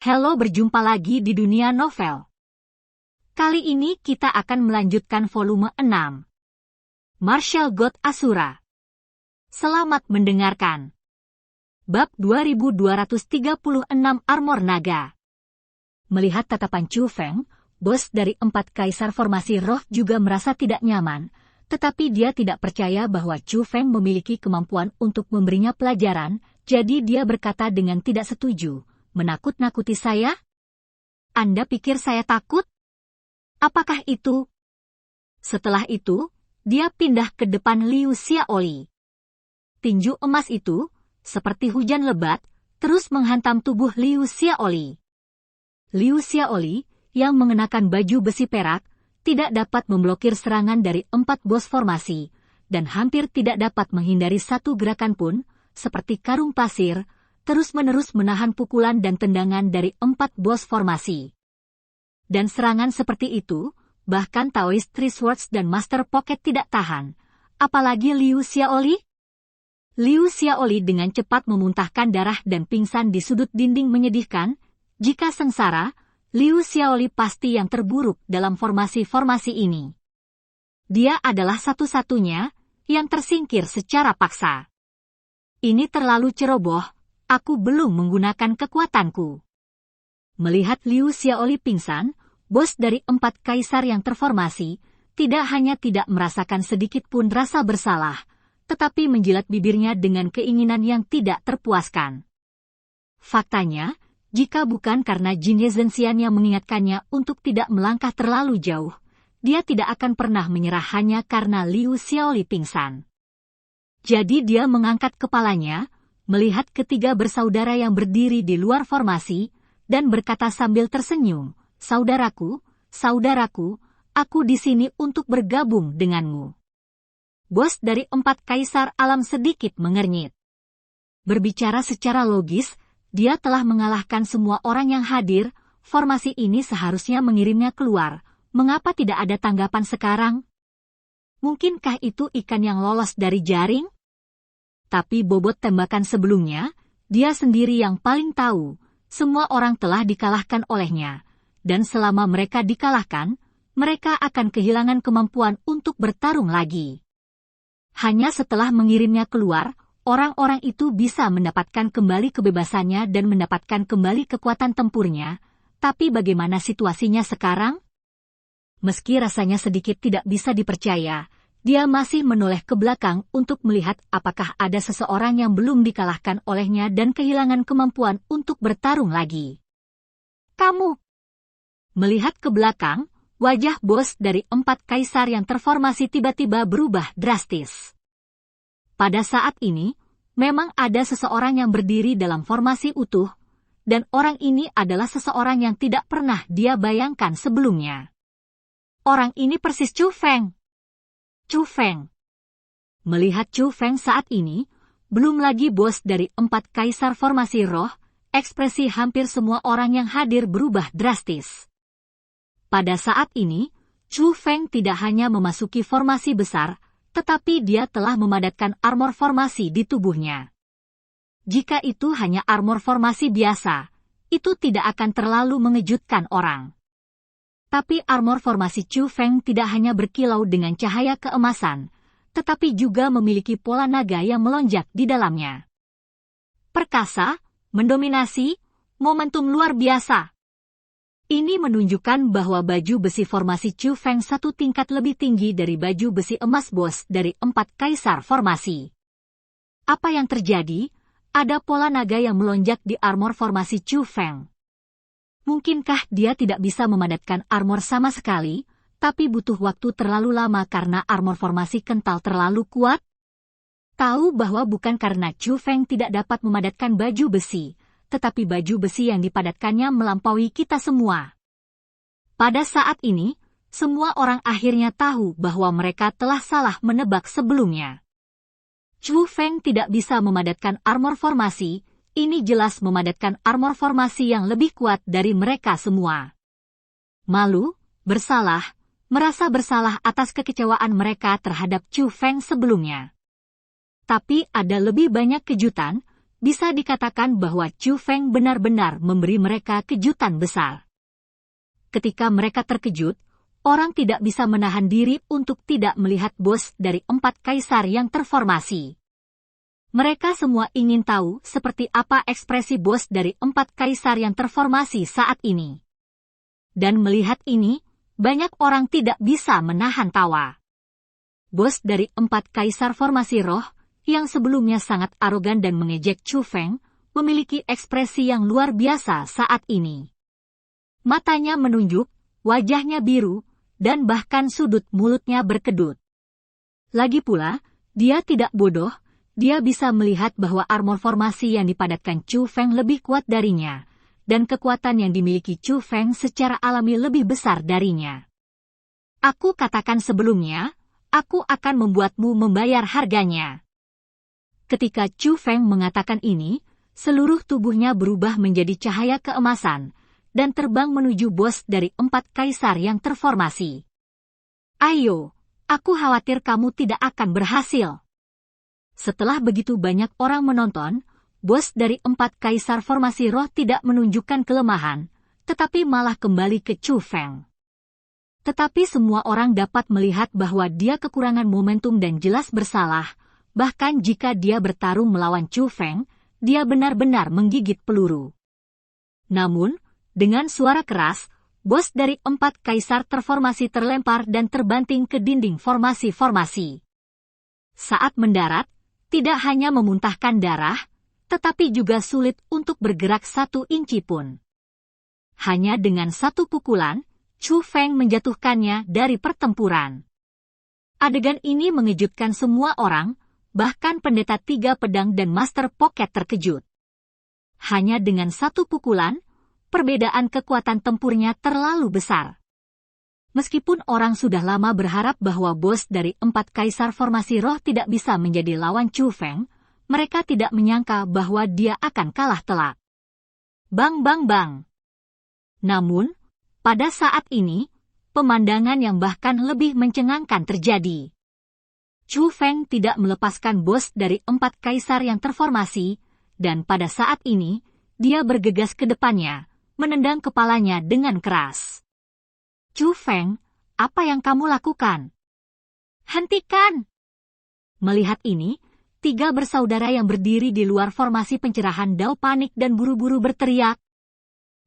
Halo, berjumpa lagi di dunia novel. Kali ini kita akan melanjutkan volume 6. Martial God Asura. Selamat mendengarkan. Bab 2236 Armor Naga. Melihat tatapan Chu Feng, bos dari 4 kaisar formasi roh juga merasa tidak nyaman, tetapi dia tidak percaya bahwa Chu Feng memiliki kemampuan untuk memberinya pelajaran, jadi dia berkata dengan tidak setuju. Menakut-nakuti saya? Anda pikir saya takut? Apakah itu? Setelah itu, dia pindah ke depan Liu Xiaoli. Tinju emas itu, seperti hujan lebat, terus menghantam tubuh Liu Xiaoli. Liu Xiaoli, yang mengenakan baju besi perak, tidak dapat memblokir serangan dari 4 bos formasi, dan hampir tidak dapat menghindari satu gerakan pun, seperti karung pasir, terus-menerus menahan pukulan dan tendangan dari 4 bos formasi. Dan serangan seperti itu, bahkan Taoist Three Swords dan Master Pocket tidak tahan, apalagi Liu Xiaoli. Liu Xiaoli dengan cepat memuntahkan darah dan pingsan di sudut dinding menyedihkan. Jika sengsara, Liu Xiaoli pasti yang terburuk dalam formasi-formasi ini. Dia adalah satu-satunya yang tersingkir secara paksa. Ini terlalu ceroboh. Aku belum menggunakan kekuatanku. Melihat Liu Xiaoli pingsan, bos dari 4 kaisar yang terformasi, tidak hanya tidak merasakan sedikit pun rasa bersalah, tetapi menjilat bibirnya dengan keinginan yang tidak terpuaskan. Faktanya, jika bukan karena Jin Ye Zhenxian yang mengingatkannya untuk tidak melangkah terlalu jauh, dia tidak akan pernah menyerah hanya karena Liu Xiaoli pingsan. Jadi dia mengangkat kepalanya, melihat ketiga bersaudara yang berdiri di luar formasi, dan berkata sambil tersenyum, "Saudaraku, saudaraku, aku di sini untuk bergabung denganmu." Bos dari 4 kaisar alam sedikit mengernyit. Berbicara secara logis, dia telah mengalahkan semua orang yang hadir, formasi ini seharusnya mengirimnya keluar, mengapa tidak ada tanggapan sekarang? Mungkinkah itu ikan yang lolos dari jaring? Tapi bobot tembakan sebelumnya, dia sendiri yang paling tahu, semua orang telah dikalahkan olehnya, dan selama mereka dikalahkan, mereka akan kehilangan kemampuan untuk bertarung lagi. Hanya setelah mengirimnya keluar, orang-orang itu bisa mendapatkan kembali kebebasannya dan mendapatkan kembali kekuatan tempurnya, tapi bagaimana situasinya sekarang? Meski rasanya sedikit tidak bisa dipercaya, dia masih menoleh ke belakang untuk melihat apakah ada seseorang yang belum dikalahkan olehnya dan kehilangan kemampuan untuk bertarung lagi. Kamu! Melihat ke belakang, wajah bos dari 4 kaisar yang terformasi tiba-tiba berubah drastis. Pada saat ini, memang ada seseorang yang berdiri dalam formasi utuh, dan orang ini adalah seseorang yang tidak pernah dia bayangkan sebelumnya. Orang ini persis Chu Feng. Chu Feng. Melihat Chu Feng saat ini, belum lagi bos dari 4 kaisar formasi roh, ekspresi hampir semua orang yang hadir berubah drastis. Pada saat ini, Chu Feng tidak hanya memasuki formasi besar, tetapi dia telah memadatkan armor formasi di tubuhnya. Jika itu hanya armor formasi biasa, itu tidak akan terlalu mengejutkan orang. Tapi armor formasi Chu Feng tidak hanya berkilau dengan cahaya keemasan, tetapi juga memiliki pola naga yang melonjak di dalamnya. Perkasa, mendominasi, momentum luar biasa. Ini menunjukkan bahwa baju besi formasi Chu Feng 1 tingkat lebih tinggi dari baju besi emas bos dari 4 kaisar formasi. Apa yang terjadi? Ada pola naga yang melonjak di armor formasi Chu Feng. Mungkinkah dia tidak bisa memadatkan armor sama sekali, tapi butuh waktu terlalu lama karena armor formasi kental terlalu kuat? Tahu bahwa bukan karena Chu Feng tidak dapat memadatkan baju besi, tetapi baju besi yang dipadatkannya melampaui kita semua. Pada saat ini, semua orang akhirnya tahu bahwa mereka telah salah menebak sebelumnya. Chu Feng tidak bisa memadatkan armor formasi. Ini jelas memadatkan armor formasi yang lebih kuat dari mereka semua. Malu, bersalah, merasa bersalah atas kekecewaan mereka terhadap Chu Feng sebelumnya. Tapi ada lebih banyak kejutan, bisa dikatakan bahwa Chu Feng benar-benar memberi mereka kejutan besar. Ketika mereka terkejut, orang tidak bisa menahan diri untuk tidak melihat bos dari 4 kaisar yang terformasi. Mereka semua ingin tahu seperti apa ekspresi bos dari 4 kaisar yang terformasi saat ini. Dan melihat ini, banyak orang tidak bisa menahan tawa. Bos dari 4 kaisar formasi roh, yang sebelumnya sangat arogan dan mengejek Chu Feng, memiliki ekspresi yang luar biasa saat ini. Matanya menunjuk, wajahnya biru, dan bahkan sudut mulutnya berkedut. Lagi pula, dia tidak bodoh, dia bisa melihat bahwa armor formasi yang dipadatkan Chu Feng lebih kuat darinya, dan kekuatan yang dimiliki Chu Feng secara alami lebih besar darinya. Aku katakan sebelumnya, aku akan membuatmu membayar harganya. Ketika Chu Feng mengatakan ini, seluruh tubuhnya berubah menjadi cahaya keemasan, dan terbang menuju bos dari 4 kaisar yang terformasi. Ayo, aku khawatir kamu tidak akan berhasil. Setelah begitu banyak orang menonton, bos dari 4 kaisar formasi roh tidak menunjukkan kelemahan, tetapi malah kembali ke Chu Feng. Tetapi semua orang dapat melihat bahwa dia kekurangan momentum dan jelas bersalah. Bahkan jika dia bertarung melawan Chu Feng, dia benar-benar menggigit peluru. Namun, dengan suara keras, bos dari 4 kaisar terformasi terlempar dan terbanting ke dinding formasi-formasi. Saat mendarat, tidak hanya memuntahkan darah, tetapi juga sulit untuk bergerak 1 inci pun. Hanya dengan 1 pukulan, Chu Feng menjatuhkannya dari pertempuran. Adegan ini mengejutkan semua orang, bahkan pendeta 3 pedang dan Master Pocket terkejut. Hanya dengan 1 pukulan, perbedaan kekuatan tempurnya terlalu besar. Meskipun orang sudah lama berharap bahwa bos dari 4 kaisar formasi roh tidak bisa menjadi lawan Chu Feng, mereka tidak menyangka bahwa dia akan kalah telak. Bang bang bang. Namun, pada saat ini, pemandangan yang bahkan lebih mencengangkan terjadi. Chu Feng tidak melepaskan bos dari 4 kaisar yang terformasi, dan pada saat ini, dia bergegas ke depannya, menendang kepalanya dengan keras. Chu Feng, apa yang kamu lakukan? Hentikan! Melihat ini, 3 bersaudara yang berdiri di luar formasi pencerahan Dao panik dan buru-buru berteriak.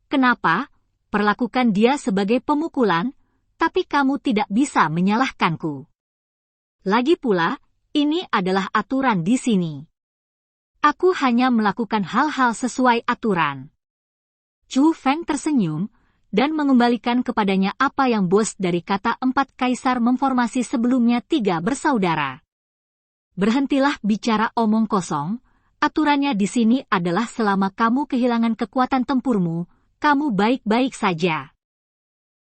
Kenapa? Perlakukan dia sebagai pemukulan, tapi kamu tidak bisa menyalahkanku. Lagi pula, ini adalah aturan di sini. Aku hanya melakukan hal-hal sesuai aturan. Chu Feng tersenyum, dan mengembalikan kepadanya apa yang bos dari kata 4 kaisar memformasi sebelumnya 3 bersaudara. Berhentilah bicara omong kosong, aturannya di sini adalah selama kamu kehilangan kekuatan tempurmu, kamu baik-baik saja.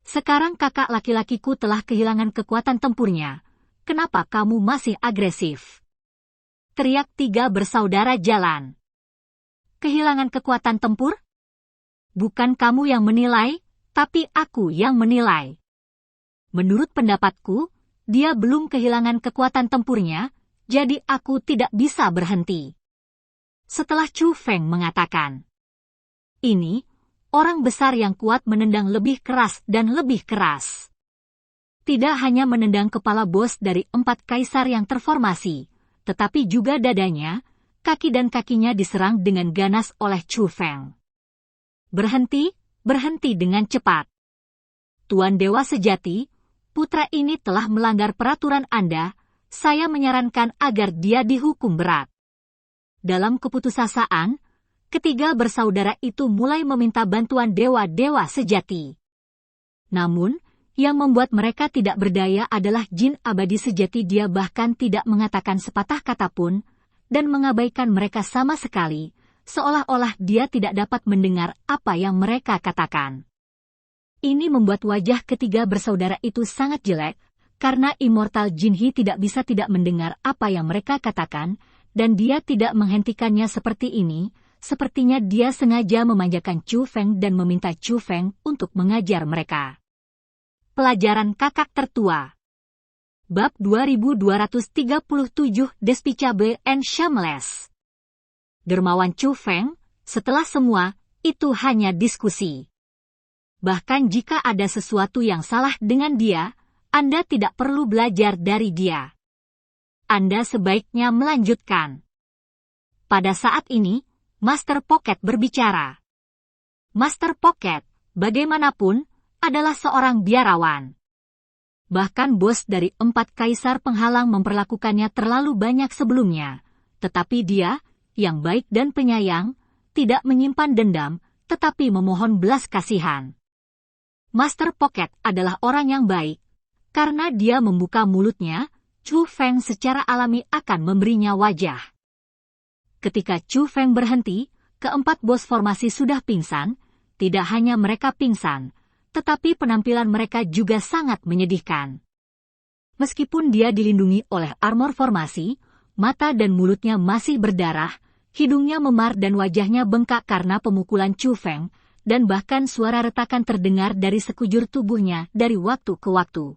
Sekarang kakak laki-lakiku telah kehilangan kekuatan tempurnya. Kenapa kamu masih agresif? Teriak 3 bersaudara jalan. Kehilangan kekuatan tempur? Bukan kamu yang menilai, tapi aku yang menilai. Menurut pendapatku, dia belum kehilangan kekuatan tempurnya, jadi aku tidak bisa berhenti. Setelah Chu Feng mengatakan, ini, orang besar yang kuat menendang lebih keras dan lebih keras. Tidak hanya menendang kepala bos dari 4 kaisar yang terformasi, tetapi juga dadanya, kaki dan kakinya diserang dengan ganas oleh Chu Feng. Berhenti, berhenti dengan cepat. Tuan Dewa Sejati, putra ini telah melanggar peraturan Anda, saya menyarankan agar dia dihukum berat. Dalam keputusasaan, 3 bersaudara itu mulai meminta bantuan dewa-dewa sejati. Namun, yang membuat mereka tidak berdaya adalah jin abadi sejati. Dia bahkan tidak mengatakan sepatah kata pun, dan mengabaikan mereka sama sekali, seolah-olah dia tidak dapat mendengar apa yang mereka katakan. Ini membuat wajah 3 bersaudara itu sangat jelek, karena Immortal Jinhi tidak bisa tidak mendengar apa yang mereka katakan, dan dia tidak menghentikannya seperti ini. Sepertinya dia sengaja memanjakan Chu Feng dan meminta Chu Feng untuk mengajar mereka. Pelajaran kakak tertua. Bab 2237 Despicable and Shameless. Dermawan Chu Feng, setelah semua, itu hanya diskusi. Bahkan jika ada sesuatu yang salah dengan dia, Anda tidak perlu belajar dari dia. Anda sebaiknya melanjutkan. Pada saat ini, Master Pocket berbicara. Master Pocket, bagaimanapun, adalah seorang biarawan. Bahkan bos dari 4 kaisar penghalang memperlakukannya terlalu banyak sebelumnya, tetapi dia, yang baik dan penyayang, tidak menyimpan dendam, tetapi memohon belas kasihan. Master Pocket adalah orang yang baik. Karena dia membuka mulutnya, Chu Feng secara alami akan memberinya wajah. Ketika Chu Feng berhenti, keempat bos formasi sudah pingsan. Tidak hanya mereka pingsan, tetapi penampilan mereka juga sangat menyedihkan. Meskipun dia dilindungi oleh armor formasi, mata dan mulutnya masih berdarah, hidungnya memar dan wajahnya bengkak karena pemukulan Chu Feng, dan bahkan suara retakan terdengar dari sekujur tubuhnya dari waktu ke waktu.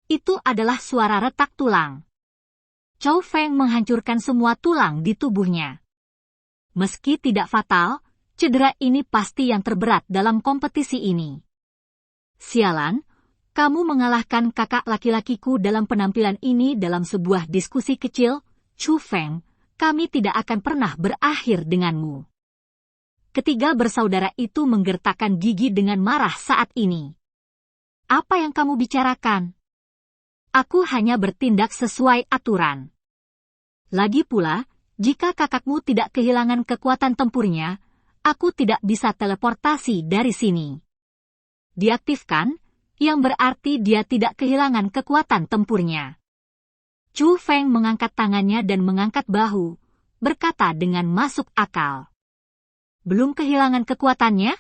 Itu adalah suara retak tulang. Chu Feng menghancurkan semua tulang di tubuhnya. Meski tidak fatal, cedera ini pasti yang terberat dalam kompetisi ini. Sialan, kamu mengalahkan kakak laki-lakiku dalam penampilan ini dalam sebuah diskusi kecil, Chu Feng, kami tidak akan pernah berakhir denganmu. Ketiga bersaudara itu menggertakkan gigi dengan marah saat ini. Apa yang kamu bicarakan? Aku hanya bertindak sesuai aturan. Lagi pula, jika kakakmu tidak kehilangan kekuatan tempurnya, aku tidak bisa teleportasi dari sini. Diaktifkan, yang berarti dia tidak kehilangan kekuatan tempurnya. Chu Feng mengangkat tangannya dan mengangkat bahu, berkata dengan masuk akal. Belum kehilangan kekuatannya?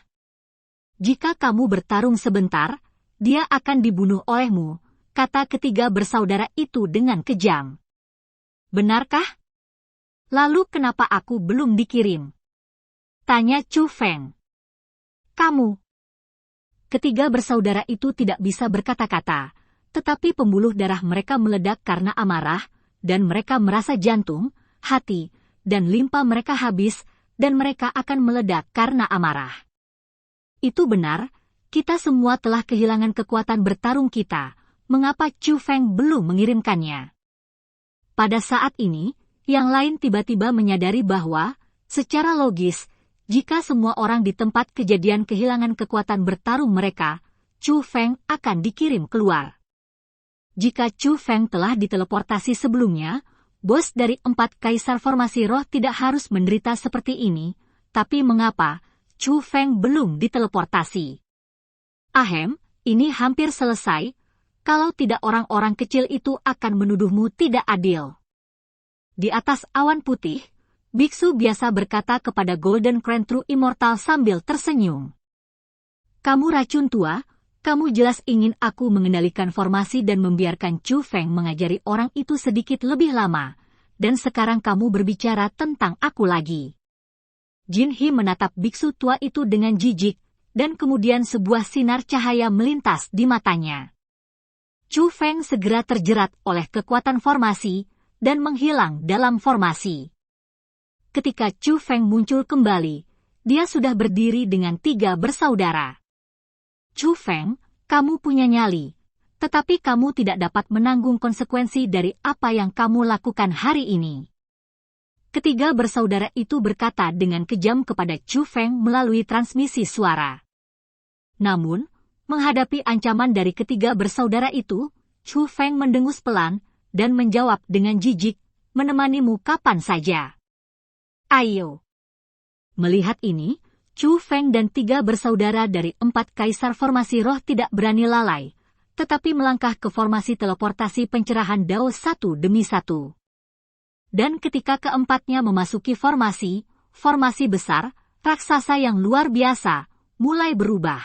Jika kamu bertarung sebentar, dia akan dibunuh olehmu, kata ketiga bersaudara itu dengan kejam. Benarkah? Lalu kenapa aku belum dikirim? Tanya Chu Feng. Kamu. Ketiga bersaudara itu tidak bisa berkata-kata, tetapi pembuluh darah mereka meledak karena amarah, dan mereka merasa jantung, hati, dan limpa mereka habis, dan mereka akan meledak karena amarah. Itu benar, kita semua telah kehilangan kekuatan bertarung kita. Mengapa Chu Feng belum mengirimkannya? Pada saat ini, yang lain tiba-tiba menyadari bahwa, secara logis, jika semua orang di tempat kejadian kehilangan kekuatan bertarung mereka, Chu Feng akan dikirim keluar. Jika Chu Feng telah diteleportasi sebelumnya, bos dari 4 kaisar formasi roh tidak harus menderita seperti ini, tapi mengapa Chu Feng belum diteleportasi? Ahem, ini hampir selesai. Kalau tidak orang-orang kecil itu akan menuduhmu tidak adil. Di atas awan putih, biksu biasa berkata kepada Golden Crown True Immortal sambil tersenyum. Kamu racun tua, kamu jelas ingin aku mengendalikan formasi dan membiarkan Chu Feng mengajari orang itu sedikit lebih lama, dan sekarang kamu berbicara tentang aku lagi. Jin He menatap biksu tua itu dengan jijik, dan kemudian sebuah sinar cahaya melintas di matanya. Chu Feng segera terjerat oleh kekuatan formasi dan menghilang dalam formasi. Ketika Chu Feng muncul kembali, dia sudah berdiri dengan 3 bersaudara. Chu Feng, kamu punya nyali, tetapi kamu tidak dapat menanggung konsekuensi dari apa yang kamu lakukan hari ini. Ketiga bersaudara itu berkata dengan kejam kepada Chu Feng melalui transmisi suara. Namun, menghadapi ancaman dari ketiga bersaudara itu, Chu Feng mendengus pelan dan menjawab dengan jijik, menemanimu kapan saja. Ayo. Melihat ini, Chu Feng dan 3 bersaudara dari 4 kaisar formasi roh tidak berani lalai, tetapi melangkah ke formasi teleportasi pencerahan Dao satu demi satu. Dan ketika keempatnya memasuki formasi besar, raksasa yang luar biasa, mulai berubah.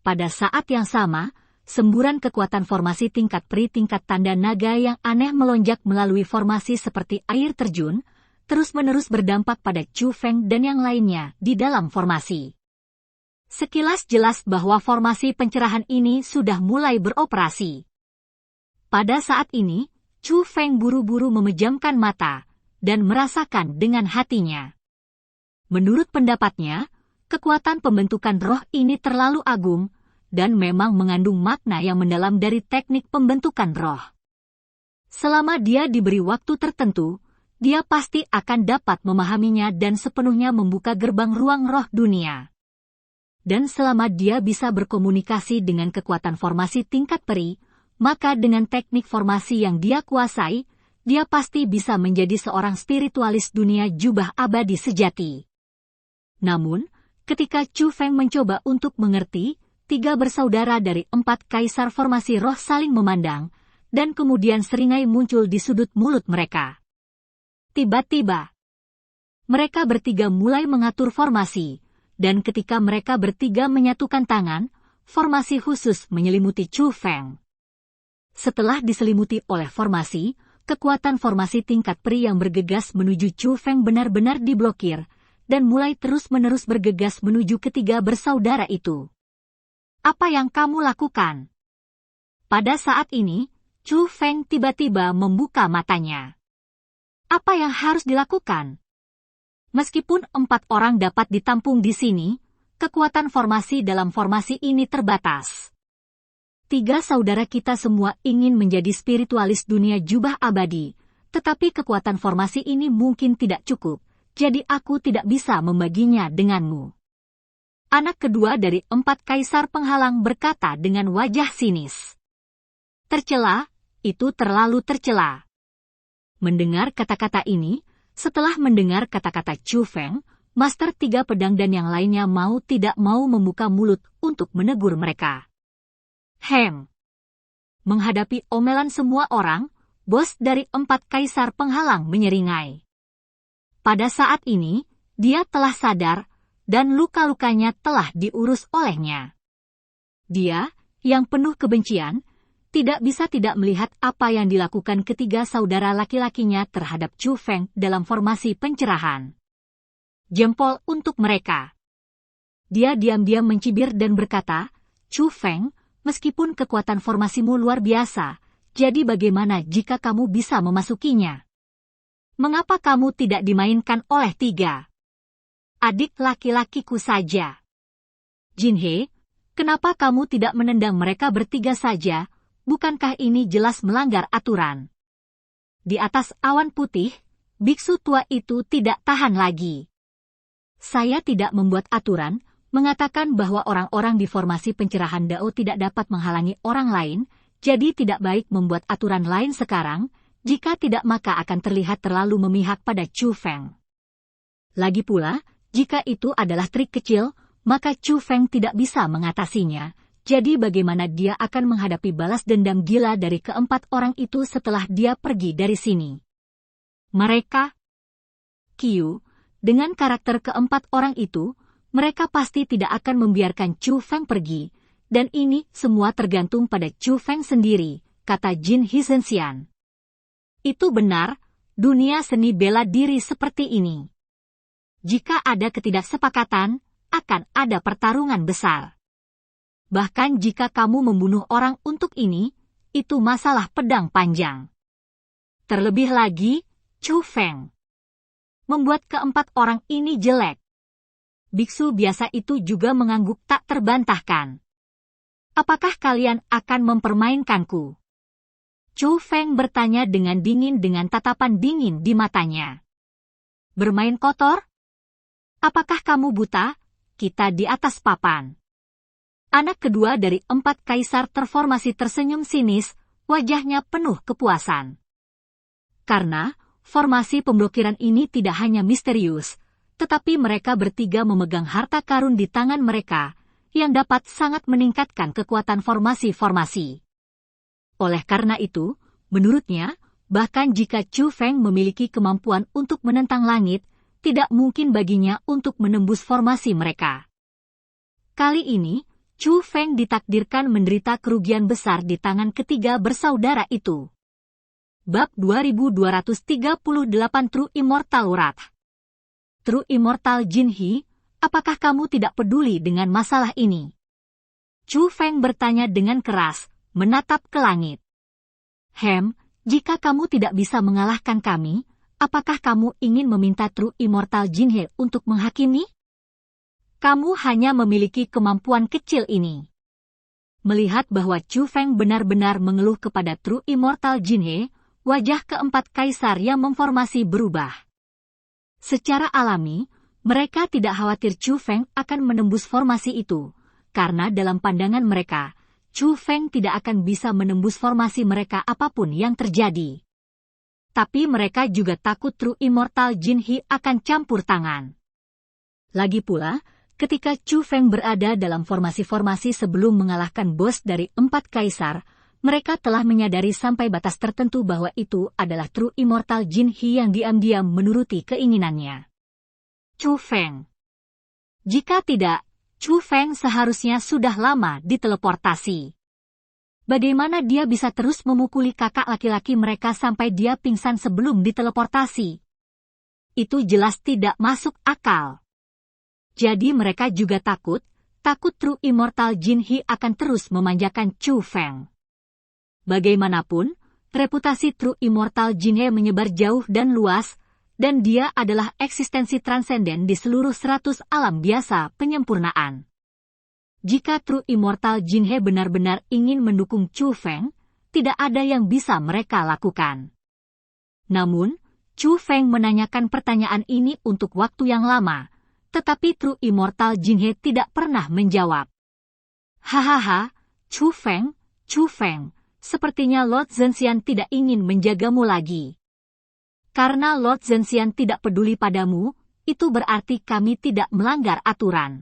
Pada saat yang sama, semburan kekuatan formasi tingkat peri tingkat tanda naga yang aneh melonjak melalui formasi seperti air terjun, terus-menerus berdampak pada Chu Feng dan yang lainnya di dalam formasi. Sekilas jelas bahwa formasi pencerahan ini sudah mulai beroperasi. Pada saat ini, Chu Feng buru-buru memejamkan mata, dan merasakan dengan hatinya. Menurut pendapatnya, kekuatan pembentukan roh ini terlalu agung, dan memang mengandung makna yang mendalam dari teknik pembentukan roh. Selama dia diberi waktu tertentu, dia pasti akan dapat memahaminya dan sepenuhnya membuka gerbang ruang roh dunia. Dan selama dia bisa berkomunikasi dengan kekuatan formasi tingkat peri, maka dengan teknik formasi yang dia kuasai, dia pasti bisa menjadi seorang spiritualis dunia jubah abadi sejati. Namun, ketika Chu Feng mencoba untuk mengerti, 3 bersaudara dari 4 kaisar formasi roh saling memandang, dan kemudian seringai muncul di sudut mulut mereka. Tiba-tiba, mereka bertiga mulai mengatur formasi, dan ketika mereka bertiga menyatukan tangan, formasi khusus menyelimuti Chu Feng. Setelah diselimuti oleh formasi, kekuatan formasi tingkat peri yang bergegas menuju Chu Feng benar-benar diblokir, dan mulai terus-menerus bergegas menuju ketiga bersaudara itu. Apa yang kamu lakukan? Pada saat ini, Chu Feng tiba-tiba membuka matanya. Apa yang harus dilakukan? Meskipun 4 orang dapat ditampung di sini, kekuatan formasi dalam formasi ini terbatas. 3 saudara kita semua ingin menjadi spiritualis dunia jubah abadi, tetapi kekuatan formasi ini mungkin tidak cukup, jadi aku tidak bisa membaginya denganmu. Anak kedua dari 4 kaisar penghalang berkata dengan wajah sinis. Tercela, itu terlalu tercela. Mendengar kata-kata ini, setelah mendengar kata-kata Chu Feng, Master 3 Pedang dan yang lainnya mau tidak mau membuka mulut untuk menegur mereka. Menghadapi omelan semua orang, bos dari 4 kaisar penghalang menyeringai. Pada saat ini, dia telah sadar, dan luka-lukanya telah diurus olehnya. Dia, yang penuh kebencian, tidak bisa tidak melihat apa yang dilakukan ketiga saudara laki-lakinya terhadap Chu Feng dalam formasi pencerahan. Jempol untuk mereka. Dia diam-diam mencibir dan berkata, Chu Feng, meskipun kekuatan formasimu luar biasa, jadi bagaimana jika kamu bisa memasukinya? Mengapa kamu tidak dimainkan oleh 3 adik laki-lakiku saja? Jinhe, kenapa kamu tidak menendang mereka bertiga saja? Bukankah ini jelas melanggar aturan? Di atas awan putih, biksu tua itu tidak tahan lagi. Saya tidak membuat aturan, mengatakan bahwa orang-orang di formasi pencerahan Dao tidak dapat menghalangi orang lain, jadi tidak baik membuat aturan lain sekarang, jika tidak maka akan terlihat terlalu memihak pada Chu Feng. Lagi pula, jika itu adalah trik kecil, maka Chu Feng tidak bisa mengatasinya. Jadi bagaimana dia akan menghadapi balas dendam gila dari keempat orang itu setelah dia pergi dari sini? Mereka, Qiu, dengan karakter keempat orang itu, mereka pasti tidak akan membiarkan Chu Feng pergi, dan ini semua tergantung pada Chu Feng sendiri, kata Jin Hisensian. Itu benar, dunia seni bela diri seperti ini. Jika ada ketidaksepakatan, akan ada pertarungan besar. Bahkan jika kamu membunuh orang untuk ini, itu masalah pedang panjang. Terlebih lagi, Chu Feng membuat keempat orang ini jelek. Biksu biasa itu juga mengangguk tak terbantahkan. Apakah kalian akan mempermainkanku? Chu Feng bertanya dengan dingin dengan tatapan dingin di matanya. Bermain kotor? Apakah kamu buta? Kita di atas papan. Anak kedua dari 4 kaisar terformasi tersenyum sinis, wajahnya penuh kepuasan. Karena, formasi pemblokiran ini tidak hanya misterius, tetapi mereka bertiga memegang harta karun di tangan mereka, yang dapat sangat meningkatkan kekuatan formasi-formasi. Oleh karena itu, menurutnya, bahkan jika Chu Feng memiliki kemampuan untuk menentang langit, tidak mungkin baginya untuk menembus formasi mereka. Kali ini, Chu Feng ditakdirkan menderita kerugian besar di tangan ketiga bersaudara itu. Bab 2238 True Immortal Wrath. True Immortal Jinhe, apakah kamu tidak peduli dengan masalah ini? Chu Feng bertanya dengan keras, menatap ke langit. Jika kamu tidak bisa mengalahkan kami, apakah kamu ingin meminta True Immortal Jinhe untuk menghakimi? Kamu hanya memiliki kemampuan kecil ini. Melihat bahwa Chu Feng benar-benar mengeluh kepada True Immortal Jinhe, wajah keempat kaisar yang memformasi berubah. Secara alami, mereka tidak khawatir Chu Feng akan menembus formasi itu, karena dalam pandangan mereka, Chu Feng tidak akan bisa menembus formasi mereka apapun yang terjadi. Tapi mereka juga takut True Immortal Jinhe akan campur tangan. Lagi pula, ketika Chu Feng berada dalam formasi-formasi sebelum mengalahkan bos dari 4 kaisar, mereka telah menyadari sampai batas tertentu bahwa itu adalah True Immortal Jinhe yang diam-diam menuruti keinginannya. Chu Feng. Jika tidak, Chu Feng seharusnya sudah lama diteleportasi. Bagaimana dia bisa terus memukuli kakak laki-laki mereka sampai dia pingsan sebelum diteleportasi? Itu jelas tidak masuk akal. Jadi mereka juga takut True Immortal Jinhe akan terus memanjakan Chu Feng. Bagaimanapun, reputasi True Immortal Jinhe menyebar jauh dan luas, dan dia adalah eksistensi transenden di seluruh 100 alam biasa penyempurnaan. Jika True Immortal Jinhe benar-benar ingin mendukung Chu Feng, tidak ada yang bisa mereka lakukan. Namun, Chu Feng menanyakan pertanyaan ini untuk waktu yang lama, tetapi True Immortal Jinhe tidak pernah menjawab. Hahaha, Chu Feng, sepertinya Lord Zhenxian tidak ingin menjagamu lagi. Karena Lord Zhenxian tidak peduli padamu, itu berarti kami tidak melanggar aturan.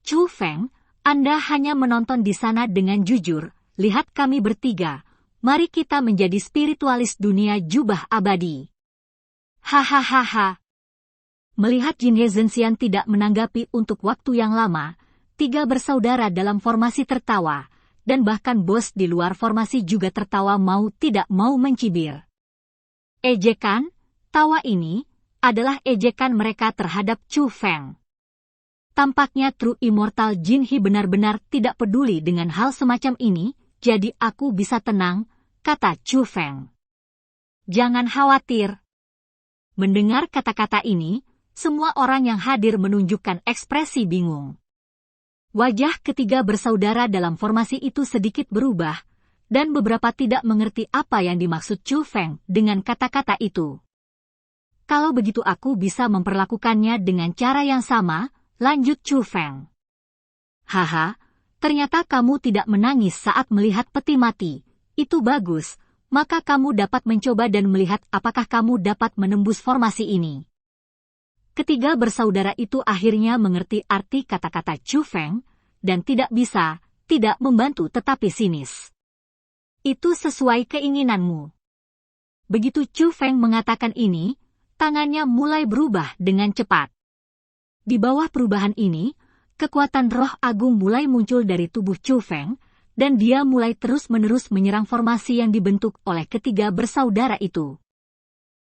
Chu Feng, Anda hanya menonton di sana dengan jujur, lihat kami bertiga, mari kita menjadi spiritualis dunia jubah abadi. Hahaha. Melihat Jinhe Zhenxian tidak menanggapi untuk waktu yang lama, 3 bersaudara dalam formasi tertawa, dan bahkan bos di luar formasi juga tertawa mau tidak mau mencibir. Ejekan, tawa ini, adalah ejekan mereka terhadap Chu Feng. Tampaknya True Immortal Jinhe benar-benar tidak peduli dengan hal semacam ini, jadi aku bisa tenang, kata Chu Feng. Jangan khawatir. Mendengar kata-kata ini, semua orang yang hadir menunjukkan ekspresi bingung. Wajah ketiga bersaudara dalam formasi itu sedikit berubah, dan beberapa tidak mengerti apa yang dimaksud Chu Feng dengan kata-kata itu. Kalau begitu aku bisa memperlakukannya dengan cara yang sama, lanjut Chu Feng. Haha, ternyata kamu tidak menangis saat melihat peti mati. Itu bagus, maka kamu dapat mencoba dan melihat apakah kamu dapat menembus formasi ini. Ketiga bersaudara itu akhirnya mengerti arti kata-kata Chu Feng, dan tidak membantu tetapi sinis. Itu sesuai keinginanmu. Begitu Chu Feng mengatakan ini, tangannya mulai berubah dengan cepat. Di bawah perubahan ini, kekuatan roh agung mulai muncul dari tubuh Chu Feng, dan dia mulai terus-menerus menyerang formasi yang dibentuk oleh ketiga bersaudara itu.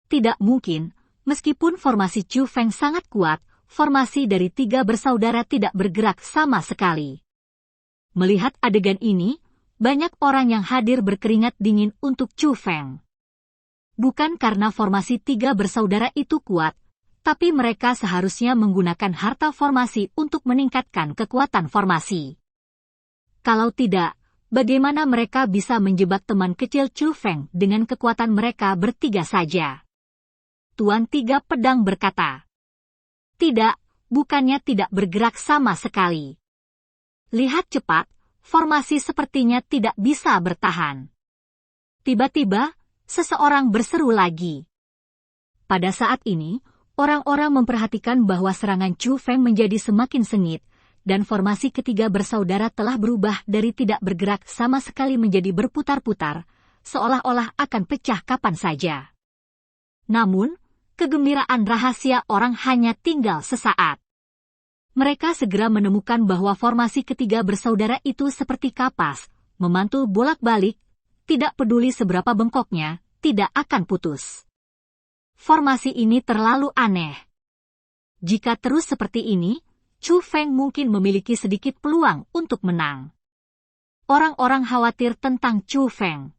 Tidak mungkin, meskipun formasi Chu Feng sangat kuat, formasi dari 3 bersaudara tidak bergerak sama sekali. Melihat adegan ini, banyak orang yang hadir berkeringat dingin untuk Chu Feng. Bukan karena formasi 3 bersaudara itu kuat, tapi mereka seharusnya menggunakan harta formasi untuk meningkatkan kekuatan formasi. Kalau tidak, bagaimana mereka bisa menjebak teman kecil Chu Feng dengan kekuatan mereka bertiga saja? Tuan Tiga Pedang berkata, "Tidak, bukannya tidak bergerak sama sekali. Lihat cepat, formasi sepertinya tidak bisa bertahan." Tiba-tiba, seseorang berseru lagi. Pada saat ini, orang-orang memperhatikan bahwa serangan Chu Feng menjadi semakin sengit, dan formasi ketiga bersaudara telah berubah dari tidak bergerak sama sekali menjadi berputar-putar, seolah-olah akan pecah kapan saja. Namun, kegembiraan rahasia orang hanya tinggal sesaat. Mereka segera menemukan bahwa formasi ketiga bersaudara itu seperti kapas, memantul bolak-balik, tidak peduli seberapa bengkoknya, tidak akan putus. Formasi ini terlalu aneh. Jika terus seperti ini, Chu Feng mungkin memiliki sedikit peluang untuk menang. Orang-orang khawatir tentang Chu Feng.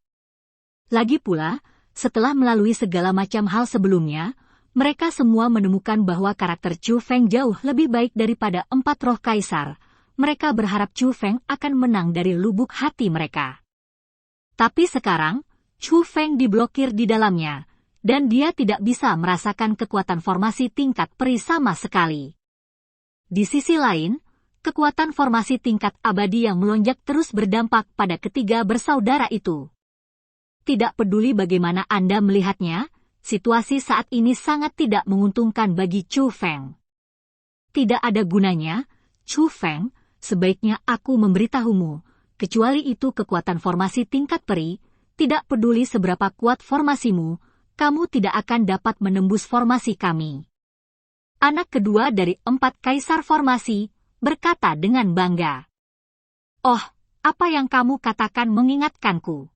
Lagi pula, setelah melalui segala macam hal sebelumnya, mereka semua menemukan bahwa karakter Chu Feng jauh lebih baik daripada 4 roh kaisar. Mereka berharap Chu Feng akan menang dari lubuk hati mereka. Tapi sekarang, Chu Feng diblokir di dalamnya, dan dia tidak bisa merasakan kekuatan formasi tingkat peri sama sekali. Di sisi lain, kekuatan formasi tingkat abadi yang melonjak terus berdampak pada ketiga bersaudara itu. Tidak peduli bagaimana Anda melihatnya, situasi saat ini sangat tidak menguntungkan bagi Chu Feng. Tidak ada gunanya, Chu Feng, sebaiknya aku memberitahumu, kecuali itu kekuatan formasi tingkat peri, tidak peduli seberapa kuat formasimu, kamu tidak akan dapat menembus formasi kami. Anak kedua dari 4 kaisar formasi, berkata dengan bangga. Oh, apa yang kamu katakan mengingatkanku.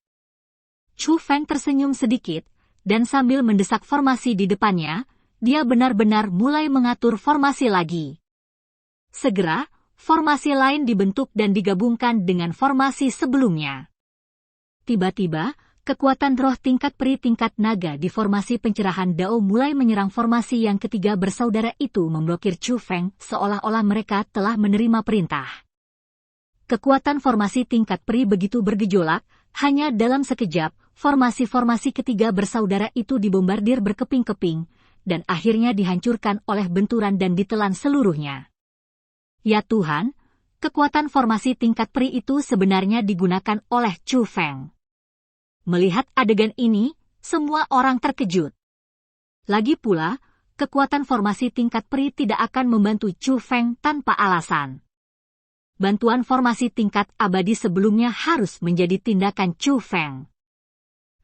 Chu Feng tersenyum sedikit, dan sambil mendesak formasi di depannya, dia benar-benar mulai mengatur formasi lagi. Segera, formasi lain dibentuk dan digabungkan dengan formasi sebelumnya. Tiba-tiba, kekuatan roh tingkat peri tingkat naga di formasi pencerahan Dao mulai menyerang formasi yang ketiga bersaudara itu memblokir Chu Feng seolah-olah mereka telah menerima perintah. Kekuatan formasi tingkat peri begitu bergejolak, hanya dalam sekejap, formasi-formasi ketiga bersaudara itu dibombardir berkeping-keping, dan akhirnya dihancurkan oleh benturan dan ditelan seluruhnya. Ya Tuhan, kekuatan formasi tingkat peri itu sebenarnya digunakan oleh Chu Feng. Melihat adegan ini, semua orang terkejut. Lagi pula, kekuatan formasi tingkat peri tidak akan membantu Chu Feng tanpa alasan. Bantuan formasi tingkat abadi sebelumnya harus menjadi tindakan Chu Feng.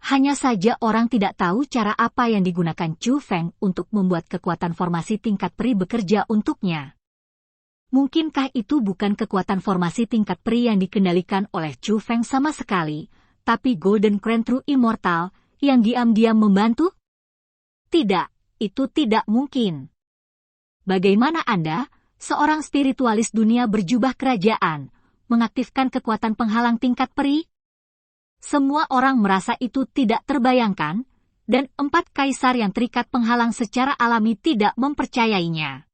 Hanya saja orang tidak tahu cara apa yang digunakan Chu Feng untuk membuat kekuatan formasi tingkat peri bekerja untuknya. Mungkinkah itu bukan kekuatan formasi tingkat peri yang dikendalikan oleh Chu Feng sama sekali, tapi Golden Crown True Immortal yang diam-diam membantu? Tidak, itu tidak mungkin. Bagaimana Anda, seorang spiritualis dunia berjubah kerajaan, mengaktifkan kekuatan penghalang tingkat peri? Semua orang merasa itu tidak terbayangkan, dan 4 kaisar yang terikat penghalang secara alami tidak mempercayainya.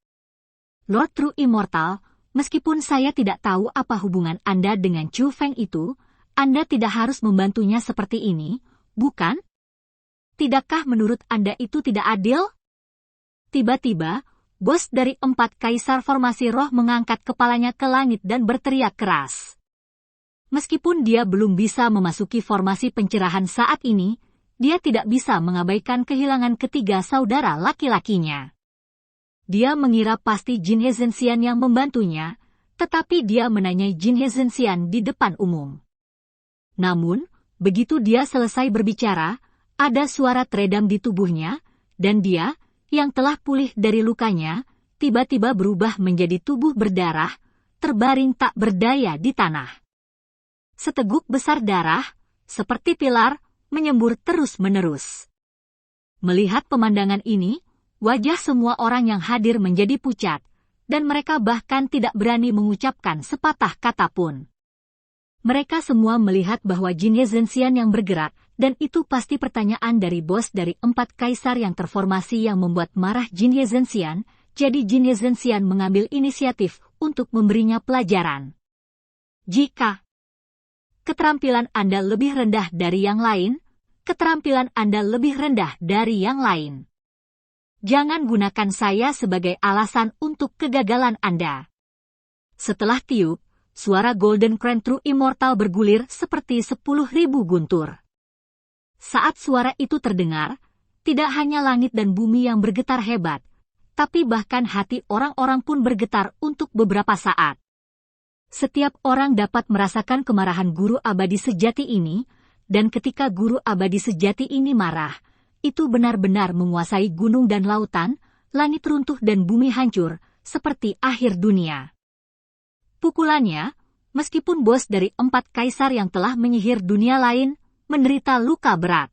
Lord True Immortal, meskipun saya tidak tahu apa hubungan Anda dengan Chu Feng itu, Anda tidak harus membantunya seperti ini, bukan? Tidakkah menurut Anda itu tidak adil? Tiba-tiba, bos dari 4 kaisar formasi roh mengangkat kepalanya ke langit dan berteriak keras. Meskipun dia belum bisa memasuki formasi pencerahan saat ini, dia tidak bisa mengabaikan kehilangan ketiga saudara laki-lakinya. Dia mengira pasti Jin He Zhenxian yang membantunya, tetapi dia menanyai Jin He Zhenxian di depan umum. Namun, begitu dia selesai berbicara, ada suara teredam di tubuhnya, dan dia, yang telah pulih dari lukanya, tiba-tiba berubah menjadi tubuh berdarah, terbaring tak berdaya di tanah. Seteguk besar darah, seperti pilar, menyembur terus-menerus. Melihat pemandangan ini, wajah semua orang yang hadir menjadi pucat, dan mereka bahkan tidak berani mengucapkan sepatah kata pun. Mereka semua melihat bahwa Jin He Zhenxian yang bergerak, dan itu pasti pertanyaan dari bos dari 4 kaisar yang terformasi yang membuat marah Jin He Zhenxian, jadi Jin He Zhenxian mengambil inisiatif untuk memberinya pelajaran. Jika keterampilan Anda lebih rendah dari yang lain, keterampilan Anda lebih rendah dari yang lain. Jangan gunakan saya sebagai alasan untuk kegagalan Anda. Setelah tiup, suara Golden Crown True Immortal bergulir seperti 10.000 guntur. Saat suara itu terdengar, tidak hanya langit dan bumi yang bergetar hebat, tapi bahkan hati orang-orang pun bergetar untuk beberapa saat. Setiap orang dapat merasakan kemarahan guru abadi sejati ini, dan ketika guru abadi sejati ini marah, itu benar-benar menguasai gunung dan lautan, langit runtuh dan bumi hancur, seperti akhir dunia. Pukulannya, meskipun bos dari 4 kaisar yang telah menyihir dunia lain, menderita luka berat.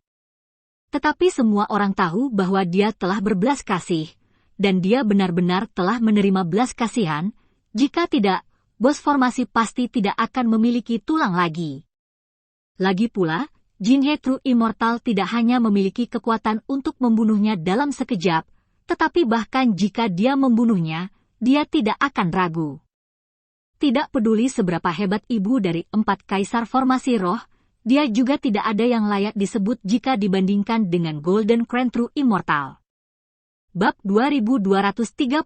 Tetapi semua orang tahu bahwa dia telah berbelas kasih, dan dia benar-benar telah menerima belas kasihan, jika tidak, bos formasi pasti tidak akan memiliki tulang lagi. Lagi pula, Jinhe True Immortal tidak hanya memiliki kekuatan untuk membunuhnya dalam sekejap, tetapi bahkan jika dia membunuhnya, dia tidak akan ragu. Tidak peduli seberapa hebat ibu dari 4 kaisar formasi roh, dia juga tidak ada yang layak disebut jika dibandingkan dengan Golden Crown True Immortal. Bab 2239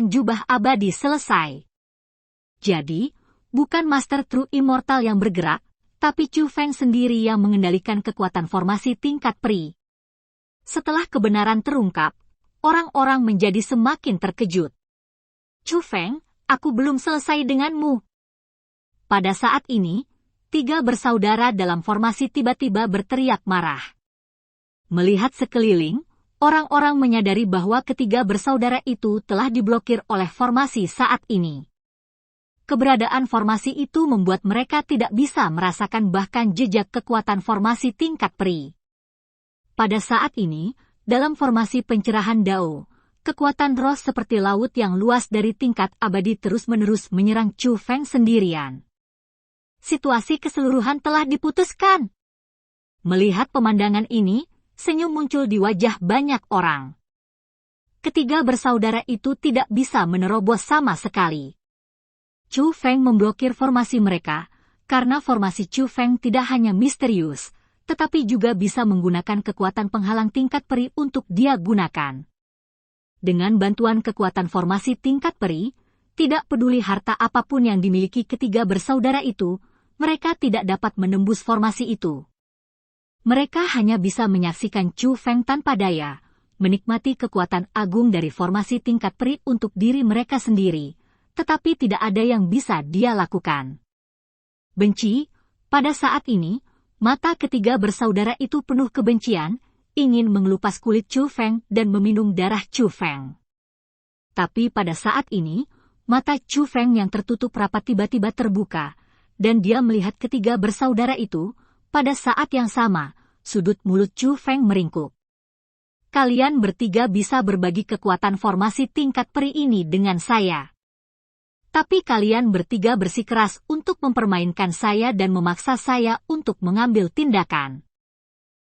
Jubah Abadi selesai. Jadi, bukan Master True Immortal yang bergerak, tapi Chu Feng sendiri yang mengendalikan kekuatan formasi tingkat peri. Setelah kebenaran terungkap, orang-orang menjadi semakin terkejut. Chu Feng, aku belum selesai denganmu. Pada saat ini, 3 bersaudara dalam formasi tiba-tiba berteriak marah. Melihat sekeliling, orang-orang menyadari bahwa ketiga bersaudara itu telah diblokir oleh formasi saat ini. Keberadaan formasi itu membuat mereka tidak bisa merasakan bahkan jejak kekuatan formasi tingkat peri. Pada saat ini, dalam formasi pencerahan Dao, kekuatan roh seperti laut yang luas dari tingkat abadi terus-menerus menyerang Chu Feng sendirian. Situasi keseluruhan telah diputuskan. Melihat pemandangan ini, senyum muncul di wajah banyak orang. Ketiga bersaudara itu tidak bisa menerobos sama sekali. Chu Feng memblokir formasi mereka, karena formasi Chu Feng tidak hanya misterius, tetapi juga bisa menggunakan kekuatan penghalang tingkat peri untuk dia gunakan. Dengan bantuan kekuatan formasi tingkat peri, tidak peduli harta apapun yang dimiliki ketiga bersaudara itu, mereka tidak dapat menembus formasi itu. Mereka hanya bisa menyaksikan Chu Feng tanpa daya, menikmati kekuatan agung dari formasi tingkat peri untuk diri mereka sendiri, tetapi tidak ada yang bisa dia lakukan. Benci, pada saat ini, mata ketiga bersaudara itu penuh kebencian, ingin mengelupas kulit Chu Feng dan meminum darah Chu Feng. Tapi pada saat ini, mata Chu Feng yang tertutup rapat tiba-tiba terbuka, dan dia melihat ketiga bersaudara itu. Pada saat yang sama, sudut mulut Chu Feng meringkuk. Kalian bertiga bisa berbagi kekuatan formasi tingkat peri ini dengan saya. Tapi kalian bertiga bersikeras untuk mempermainkan saya dan memaksa saya untuk mengambil tindakan.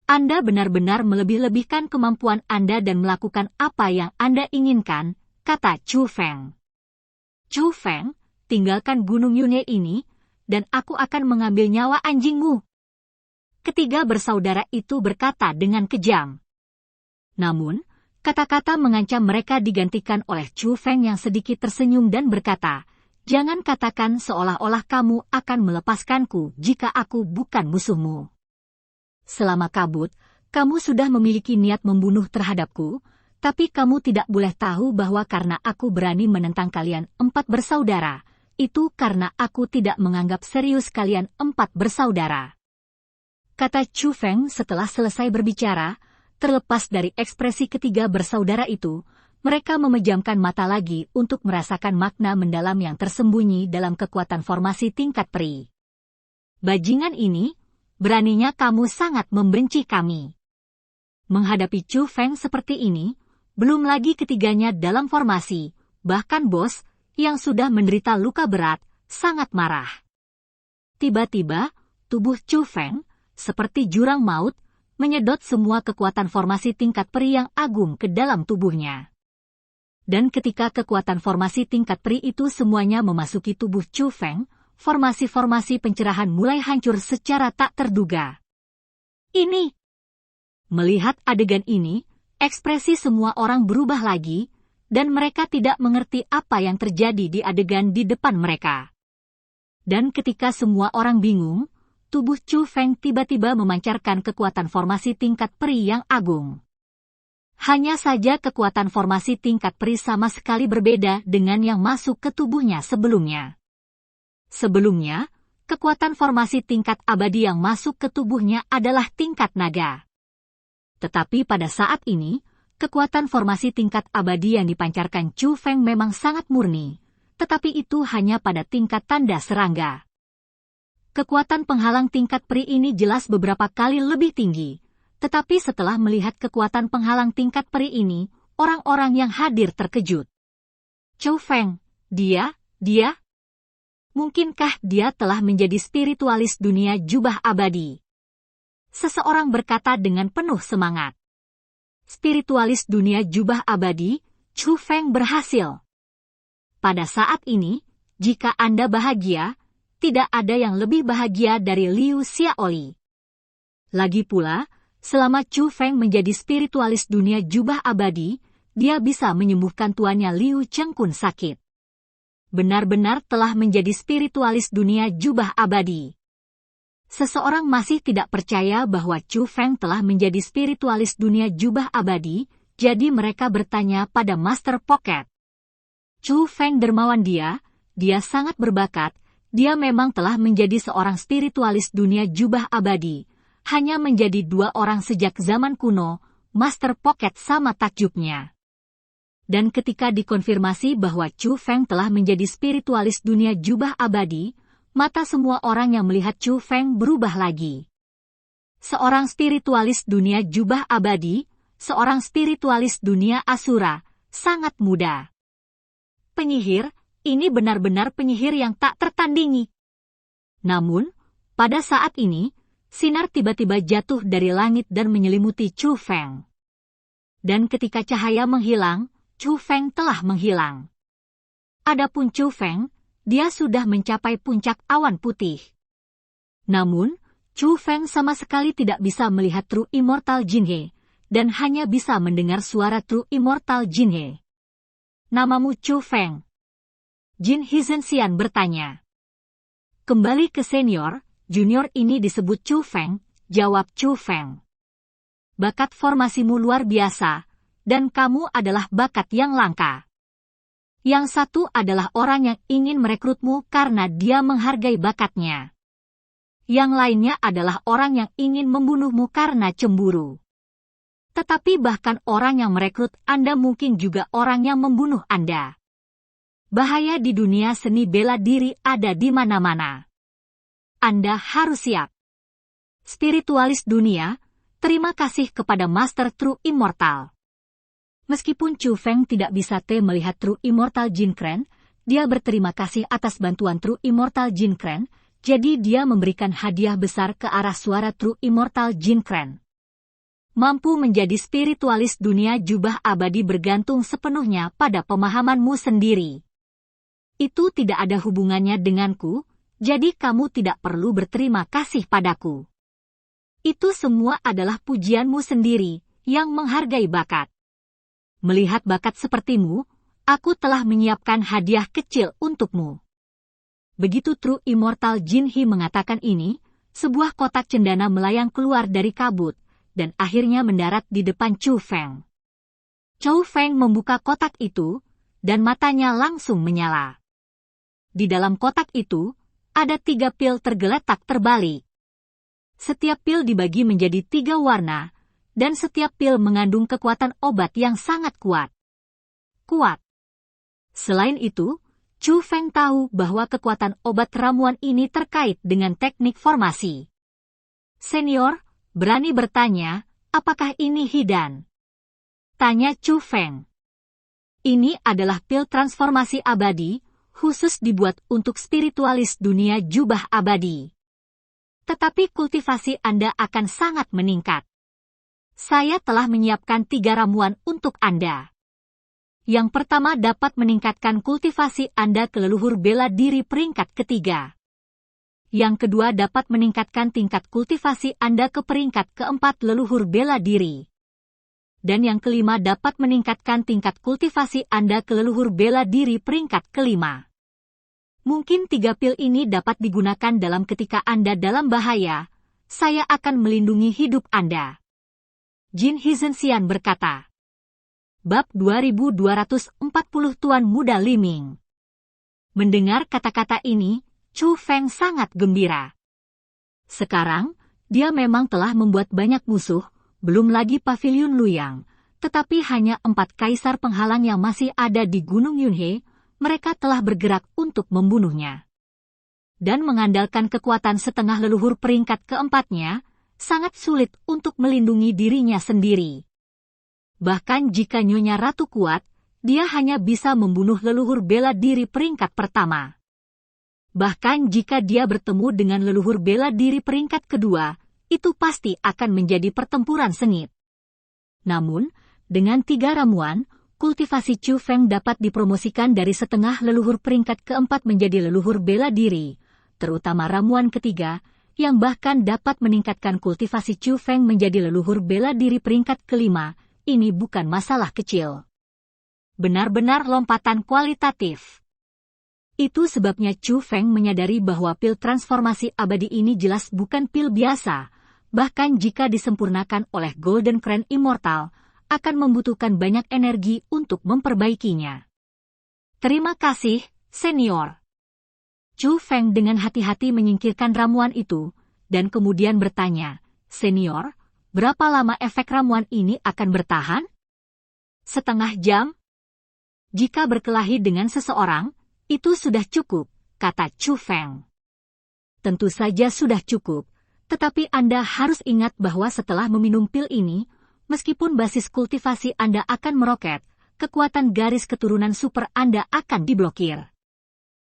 Anda benar-benar melebih-lebihkan kemampuan Anda dan melakukan apa yang Anda inginkan, kata Chu Feng. Chu Feng, tinggalkan Gunung Yunye ini, dan aku akan mengambil nyawa anjingmu. Ketiga bersaudara itu berkata dengan kejam. Namun, kata-kata mengancam mereka digantikan oleh Chu Feng yang sedikit tersenyum dan berkata, jangan katakan seolah-olah kamu akan melepaskanku jika aku bukan musuhmu. Selama kabut, kamu sudah memiliki niat membunuh terhadapku, tapi kamu tidak boleh tahu bahwa karena aku berani menentang kalian 4 bersaudara, itu karena aku tidak menganggap serius kalian 4 bersaudara. Kata Chu Feng setelah selesai berbicara, terlepas dari ekspresi ketiga bersaudara itu, mereka memejamkan mata lagi untuk merasakan makna mendalam yang tersembunyi dalam kekuatan formasi tingkat peri. Bajingan ini, beraninya kamu sangat membenci kami. Menghadapi Chu Feng seperti ini, belum lagi ketiganya dalam formasi, bahkan bos, yang sudah menderita luka berat, sangat marah. Tiba-tiba, tubuh Chu Feng, seperti jurang maut, menyedot semua kekuatan formasi tingkat peri yang agung ke dalam tubuhnya. Dan ketika kekuatan formasi tingkat peri itu semuanya memasuki tubuh Chu Feng, formasi-formasi pencerahan mulai hancur secara tak terduga. Ini. Melihat adegan ini, ekspresi semua orang berubah lagi, dan mereka tidak mengerti apa yang terjadi di adegan di depan mereka. Dan ketika semua orang bingung, tubuh Chu Feng tiba-tiba memancarkan kekuatan formasi tingkat peri yang agung. Hanya saja kekuatan formasi tingkat peri sama sekali berbeda dengan yang masuk ke tubuhnya sebelumnya. Sebelumnya, kekuatan formasi tingkat abadi yang masuk ke tubuhnya adalah tingkat naga. Tetapi pada saat ini, kekuatan formasi tingkat abadi yang dipancarkan Chu Feng memang sangat murni, tetapi itu hanya pada tingkat tanda serangga. Kekuatan penghalang tingkat peri ini jelas beberapa kali lebih tinggi. Tetapi setelah melihat kekuatan penghalang tingkat peri ini, orang-orang yang hadir terkejut. Chu Feng, dia? Mungkinkah dia telah menjadi spiritualis dunia jubah abadi? Seseorang berkata dengan penuh semangat. Spiritualis dunia jubah abadi, Chu Feng berhasil. Pada saat ini, jika Anda bahagia, tidak ada yang lebih bahagia dari Liu Xiaoli. Lagi pula, selama Chu Feng menjadi spiritualis dunia jubah abadi, dia bisa menyembuhkan tuannya Liu Chengkun sakit. Benar-benar telah menjadi spiritualis dunia jubah abadi. Seseorang masih tidak percaya bahwa Chu Feng telah menjadi spiritualis dunia jubah abadi, jadi mereka bertanya pada Master Pocket. Chu Feng dermawan dia sangat berbakat, dia memang telah menjadi seorang spiritualis dunia jubah abadi, hanya menjadi 2 orang sejak zaman kuno, Master Pocket sama takjubnya. Dan ketika dikonfirmasi bahwa Chu Feng telah menjadi spiritualis dunia jubah abadi, mata semua orang yang melihat Chu Feng berubah lagi. Seorang spiritualis dunia jubah abadi, seorang spiritualis dunia asura, sangat muda. Penyihir, ini benar-benar penyihir yang tak tertandingi. Namun, pada saat ini, sinar tiba-tiba jatuh dari langit dan menyelimuti Chu Feng. Dan ketika cahaya menghilang, Chu Feng telah menghilang. Adapun Chu Feng, dia sudah mencapai puncak awan putih. Namun, Chu Feng sama sekali tidak bisa melihat True Immortal Jinhe, dan hanya bisa mendengar suara True Immortal Jinhe. Namamu Chu Feng? Jin Hizhenxian bertanya. Kembali ke senior, junior ini disebut Chu Feng, jawab Chu Feng. Bakat formasimu luar biasa, dan kamu adalah bakat yang langka. Yang satu adalah orang yang ingin merekrutmu karena dia menghargai bakatnya. Yang lainnya adalah orang yang ingin membunuhmu karena cemburu. Tetapi bahkan orang yang merekrut Anda mungkin juga orang yang membunuh Anda. Bahaya di dunia seni bela diri ada di mana-mana. Anda harus siap. Spiritualis dunia, terima kasih kepada Master True Immortal. Meskipun Chu Feng tidak bisa melihat True Immortal Jinkren, dia berterima kasih atas bantuan True Immortal Jinkren, jadi dia memberikan hadiah besar ke arah suara True Immortal Jinkren. Mampu menjadi spiritualis dunia jubah abadi bergantung sepenuhnya pada pemahamanmu sendiri. Itu tidak ada hubungannya denganku, jadi kamu tidak perlu berterima kasih padaku. Itu semua adalah pujianmu sendiri, yang menghargai bakat. Melihat bakat sepertimu, aku telah menyiapkan hadiah kecil untukmu. Begitu True Immortal Jinhe mengatakan ini, sebuah kotak cendana melayang keluar dari kabut, dan akhirnya mendarat di depan Chu Feng. Chu Feng membuka kotak itu, dan matanya langsung menyala. Di dalam kotak itu, ada 3 pil tergeletak terbalik. Setiap pil dibagi menjadi 3 warna, dan setiap pil mengandung kekuatan obat yang sangat kuat. Selain itu, Chu Feng tahu bahwa kekuatan obat ramuan ini terkait dengan teknik formasi. Senior, berani bertanya, apakah ini hidan? Tanya Chu Feng. Ini adalah pil transformasi abadi, khusus dibuat untuk spiritualis dunia jubah abadi. Tetapi kultivasi Anda akan sangat meningkat. Saya telah menyiapkan 3 ramuan untuk Anda. Yang pertama dapat meningkatkan kultivasi Anda ke leluhur bela diri peringkat ketiga. Yang kedua dapat meningkatkan tingkat kultivasi Anda ke peringkat keempat leluhur bela diri. Dan yang kelima dapat meningkatkan tingkat kultivasi Anda ke leluhur bela diri peringkat kelima. Mungkin 3 pil ini dapat digunakan dalam ketika Anda dalam bahaya. Saya akan melindungi hidup Anda. Jin Hizhenxian berkata. Bab 2240 Tuan Muda Liming. Mendengar kata-kata ini, Chu Feng sangat gembira. Sekarang, dia memang telah membuat banyak musuh, belum lagi Paviliun Luyang, tetapi hanya 4 kaisar penghalang yang masih ada di Gunung Yunhe, mereka telah bergerak untuk membunuhnya. Dan mengandalkan kekuatan setengah leluhur peringkat keempatnya, sangat sulit untuk melindungi dirinya sendiri. Bahkan jika Nyonya Ratu kuat, dia hanya bisa membunuh leluhur bela diri peringkat pertama. Bahkan jika dia bertemu dengan leluhur bela diri peringkat kedua, itu pasti akan menjadi pertempuran sengit. Namun, dengan 3 ramuan, kultivasi Chu Feng dapat dipromosikan dari setengah leluhur peringkat keempat menjadi leluhur bela diri, terutama ramuan ketiga, yang bahkan dapat meningkatkan kultivasi Chu Feng menjadi leluhur bela diri peringkat kelima. Ini bukan masalah kecil. Benar-benar lompatan kualitatif. Itu sebabnya Chu Feng menyadari bahwa pil transformasi abadi ini jelas bukan pil biasa, bahkan jika disempurnakan oleh Golden Crown Immortal, akan membutuhkan banyak energi untuk memperbaikinya. Terima kasih, senior. Chu Feng dengan hati-hati menyingkirkan ramuan itu, dan kemudian bertanya, senior, berapa lama efek ramuan ini akan bertahan? Setengah jam? Jika berkelahi dengan seseorang, itu sudah cukup, kata Chu Feng. Tentu saja sudah cukup, tetapi Anda harus ingat bahwa setelah meminum pil ini, meskipun basis kultivasi Anda akan meroket, kekuatan garis keturunan super Anda akan diblokir.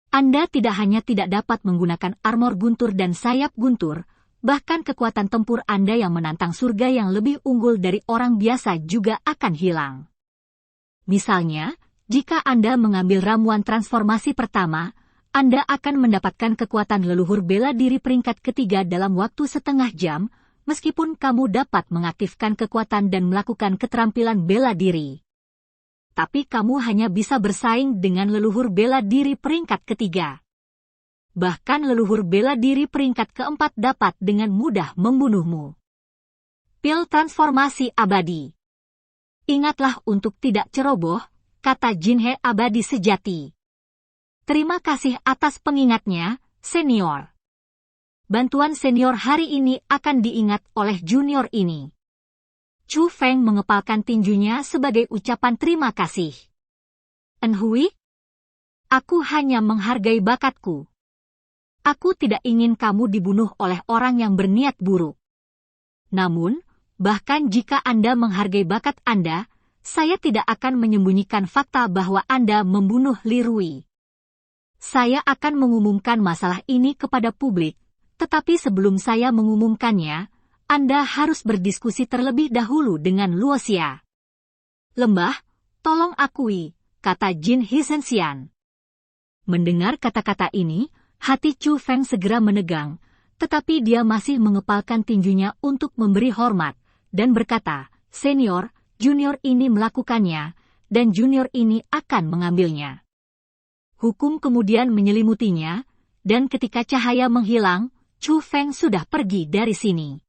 Anda tidak hanya tidak dapat menggunakan armor guntur dan sayap guntur, bahkan kekuatan tempur Anda yang menantang surga yang lebih unggul dari orang biasa juga akan hilang. Misalnya, jika Anda mengambil ramuan transformasi pertama, Anda akan mendapatkan kekuatan leluhur bela diri peringkat ketiga dalam waktu setengah jam, meskipun kamu dapat mengaktifkan kekuatan dan melakukan keterampilan bela diri. Tapi kamu hanya bisa bersaing dengan leluhur bela diri peringkat ketiga. Bahkan leluhur bela diri peringkat keempat dapat dengan mudah membunuhmu. Pil transformasi abadi. Ingatlah untuk tidak ceroboh, kata Jinhe abadi sejati. Terima kasih atas pengingatnya, senior. Bantuan senior hari ini akan diingat oleh junior ini. Chu Feng mengepalkan tinjunya sebagai ucapan terima kasih. Enhui? Aku hanya menghargai bakatku. Aku tidak ingin kamu dibunuh oleh orang yang berniat buruk. Namun, bahkan jika Anda menghargai bakat Anda, saya tidak akan menyembunyikan fakta bahwa Anda membunuh Li Rui. Saya akan mengumumkan masalah ini kepada publik, tetapi sebelum saya mengumumkannya, Anda harus berdiskusi terlebih dahulu dengan Luoxia. Lembah, tolong akui, kata Jin Hisensian. Mendengar kata-kata ini, hati Chu Feng segera menegang, tetapi dia masih mengepalkan tinjunya untuk memberi hormat, dan berkata, senior, junior ini melakukannya, dan junior ini akan mengambilnya. Hukum kemudian menyelimutinya, dan ketika cahaya menghilang, Chu Feng sudah pergi dari sini.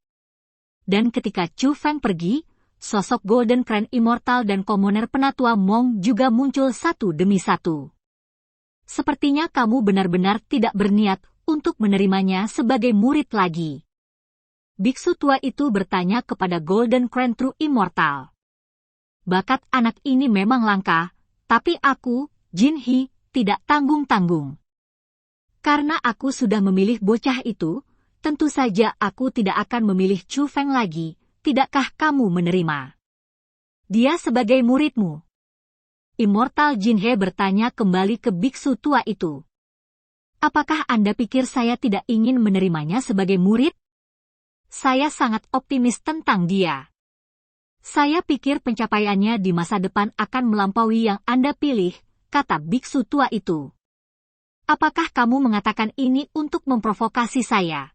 Dan ketika Chu Feng pergi, sosok Golden Crown Immortal dan Komoner Penatua Mong juga muncul satu demi satu. Sepertinya kamu benar-benar tidak berniat untuk menerimanya sebagai murid lagi. Biksu tua itu bertanya kepada Golden Crown True Immortal. Bakat anak ini memang langka, tapi aku, Jin He, tidak tanggung-tanggung. Karena aku sudah memilih bocah itu, tentu saja aku tidak akan memilih Chu Feng lagi, tidakkah kamu menerima? Dia sebagai muridmu. Immortal Jin He bertanya kembali ke biksu tua itu. Apakah Anda pikir saya tidak ingin menerimanya sebagai murid? Saya sangat optimis tentang dia. Saya pikir pencapaiannya di masa depan akan melampaui yang Anda pilih, kata biksu tua itu. Apakah kamu mengatakan ini untuk memprovokasi saya?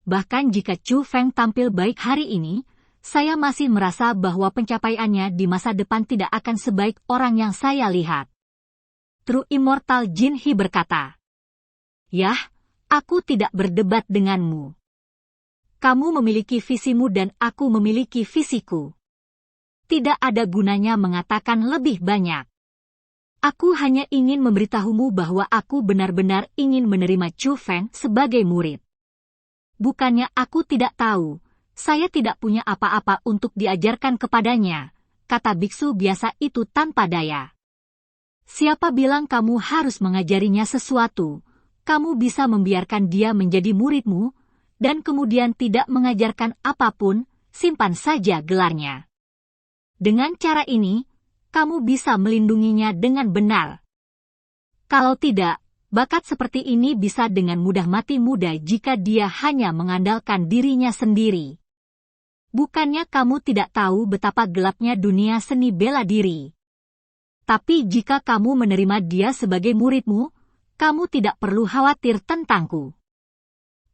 Bahkan jika Chu Feng tampil baik hari ini, saya masih merasa bahwa pencapaiannya di masa depan tidak akan sebaik orang yang saya lihat. True Immortal Jin He berkata. Yah, aku tidak berdebat denganmu. Kamu memiliki visimu dan aku memiliki visiku. Tidak ada gunanya mengatakan lebih banyak. Aku hanya ingin memberitahumu bahwa aku benar-benar ingin menerima Chu Feng sebagai murid. Bukannya aku tidak tahu, saya tidak punya apa-apa untuk diajarkan kepadanya, kata biksu biasa itu tanpa daya. Siapa bilang kamu harus mengajarinya sesuatu? Kamu bisa membiarkan dia menjadi muridmu, dan kemudian tidak mengajarkan apapun, simpan saja gelarnya. Dengan cara ini, kamu bisa melindunginya dengan benar. Kalau tidak, Bakat seperti ini bisa dengan mudah mati muda jika dia hanya mengandalkan dirinya sendiri. Bukannya kamu tidak tahu betapa gelapnya dunia seni bela diri. Tapi jika kamu menerima dia sebagai muridmu, kamu tidak perlu khawatir tentangku,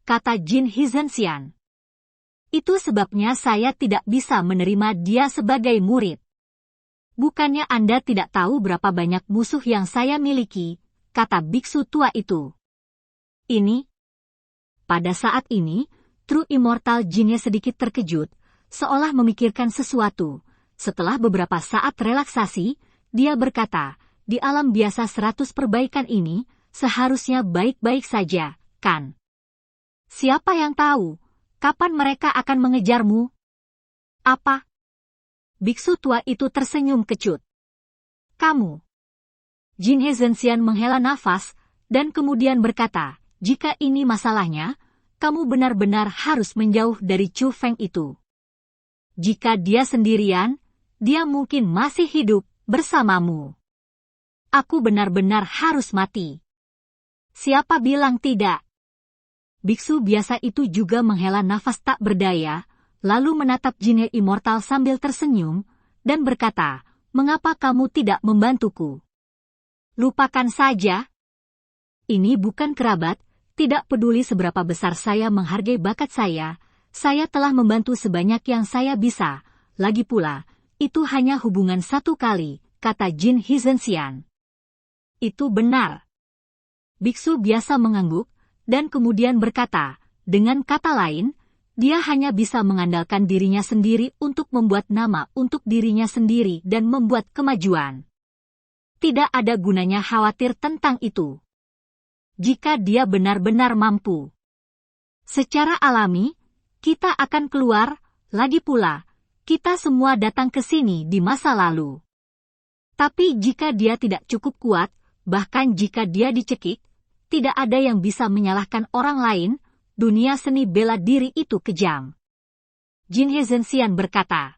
kata Jin Hizhenxian. Itu sebabnya saya tidak bisa menerima dia sebagai murid. Bukannya Anda tidak tahu berapa banyak musuh yang saya miliki, kata biksu tua itu. Pada saat ini, True Immortal Jinnya sedikit terkejut, seolah memikirkan sesuatu. Setelah beberapa saat relaksasi, dia berkata, di alam biasa 100 perbaikan ini, seharusnya baik-baik saja, kan? Siapa yang tahu, kapan mereka akan mengejarmu? Apa? Biksu tua itu tersenyum kecut. Kamu. Jin Hezhenxian menghela nafas, dan kemudian berkata, jika ini masalahnya, kamu benar-benar harus menjauh dari Chu Feng itu. Jika dia sendirian, dia mungkin masih hidup bersamamu. Aku benar-benar harus mati. Siapa bilang tidak? Biksu biasa itu juga menghela nafas tak berdaya, lalu menatap Jinhe Immortal sambil tersenyum, dan berkata, mengapa kamu tidak membantuku? Lupakan saja. Ini bukan kerabat, tidak peduli seberapa besar saya menghargai bakat saya telah membantu sebanyak yang saya bisa. Lagi pula, itu hanya hubungan 1 kali, kata Jin Hizhenxian. Itu benar. Biksu biasa mengangguk, dan kemudian berkata, dengan kata lain, dia hanya bisa mengandalkan dirinya sendiri untuk membuat nama untuk dirinya sendiri dan membuat kemajuan. Tidak ada gunanya khawatir tentang itu. Jika dia benar-benar mampu. Secara alami, kita akan keluar, lagi pula, kita semua datang ke sini di masa lalu. Tapi jika dia tidak cukup kuat, bahkan jika dia dicekik, tidak ada yang bisa menyalahkan orang lain, dunia seni bela diri itu kejam. Jin Hezhenxian berkata.